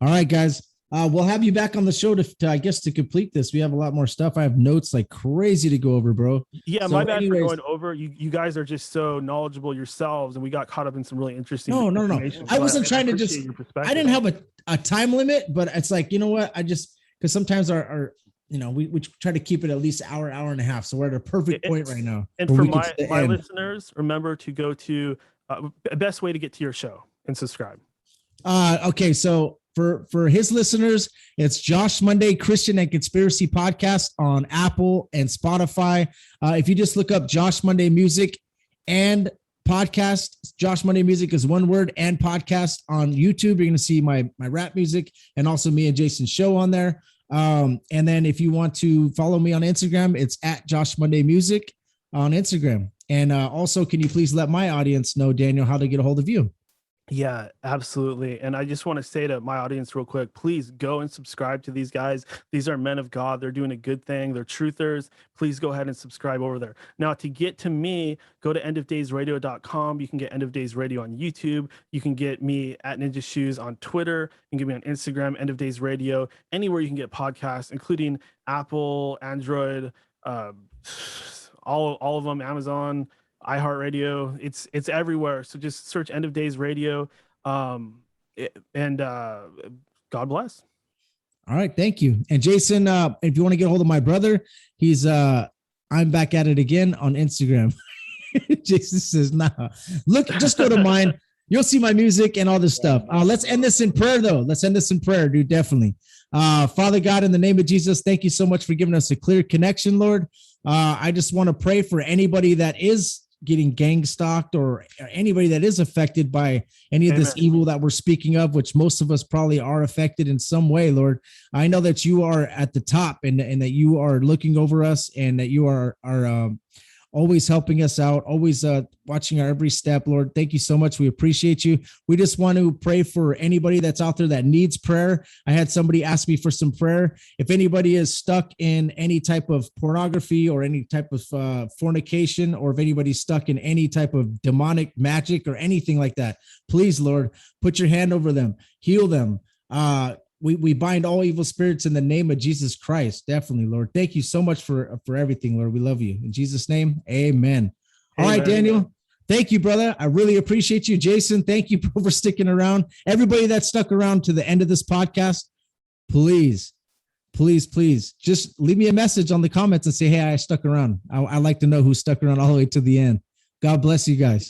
All right, guys. We'll have you back on the show to I guess to complete this. We have a lot more stuff. I have notes like crazy to go over, bro. Yeah, so my bad for going over. You guys are just so knowledgeable yourselves, and we got caught up in some really interesting. No. I wasn't trying to just. I didn't have a time limit, but it's like, you know what? I just because sometimes our you know, we try to keep it at least hour and a half. So we're at a perfect point right now. And for my listeners, remember to go to the best way to get to your show and subscribe. Okay, so for his listeners, it's Josh Monday Christian and Conspiracy Podcast on Apple and Spotify. If you just look up Josh Monday Music and podcast, Josh Monday Music is one word, and podcast on YouTube, you're going to see my rap music and also me and Jason's show on there. And then if you want to follow me on Instagram, it's at Josh Monday Music on Instagram. And also, can you please let my audience know, Daniel, how to get a hold of you? Yeah, absolutely. And I just want to say to my audience real quick, please go and subscribe to these guys. These are men of God. They're doing a good thing. They're truthers. Please go ahead and subscribe over there. Now, to get to me, go to endofdaysradio.com. You can get End of Days Radio on YouTube. You can get me at Ninja Shoes on Twitter. You can get me on Instagram, End of Days Radio, anywhere you can get podcasts, including Apple, Android, all of them, Amazon, iHeartRadio. It's everywhere. So just search End of Days Radio. God bless. All right, thank you. And Jason, if you want to get a hold of my brother, he's I'm back at it again on Instagram. Jason says, nah. Look, just go to mine. You'll see my music and all this stuff. Let's end this in prayer, though. Let's end this in prayer, dude. Definitely. Father God, in the name of Jesus, thank you so much for giving us a clear connection, Lord. I just want to pray for anybody that is getting gang stalked or anybody that is affected by any of this Amen. evil that we're speaking of, which most of us probably are affected in some way, Lord. I know that you are at the top and that you are looking over us and that you are always helping us out, always watching our every step, Lord. Thank you so much. We appreciate you. We just want to pray for anybody that's out there that needs prayer. I had somebody ask me for some prayer. If anybody is stuck in any type of pornography or any type of fornication, or if anybody's stuck in any type of demonic magic or anything like that, please, Lord, put your hand over them, heal them. We bind all evil spirits in the name of Jesus Christ. Definitely, Lord. Thank you so much for everything, Lord. We love you. In Jesus' name, amen. All right, Daniel. Thank you, brother. I really appreciate you. Jason, thank you for sticking around. Everybody that stuck around to the end of this podcast, please just leave me a message on the comments and say, hey, I stuck around. I'd like to know who stuck around all the way to the end. God bless you guys.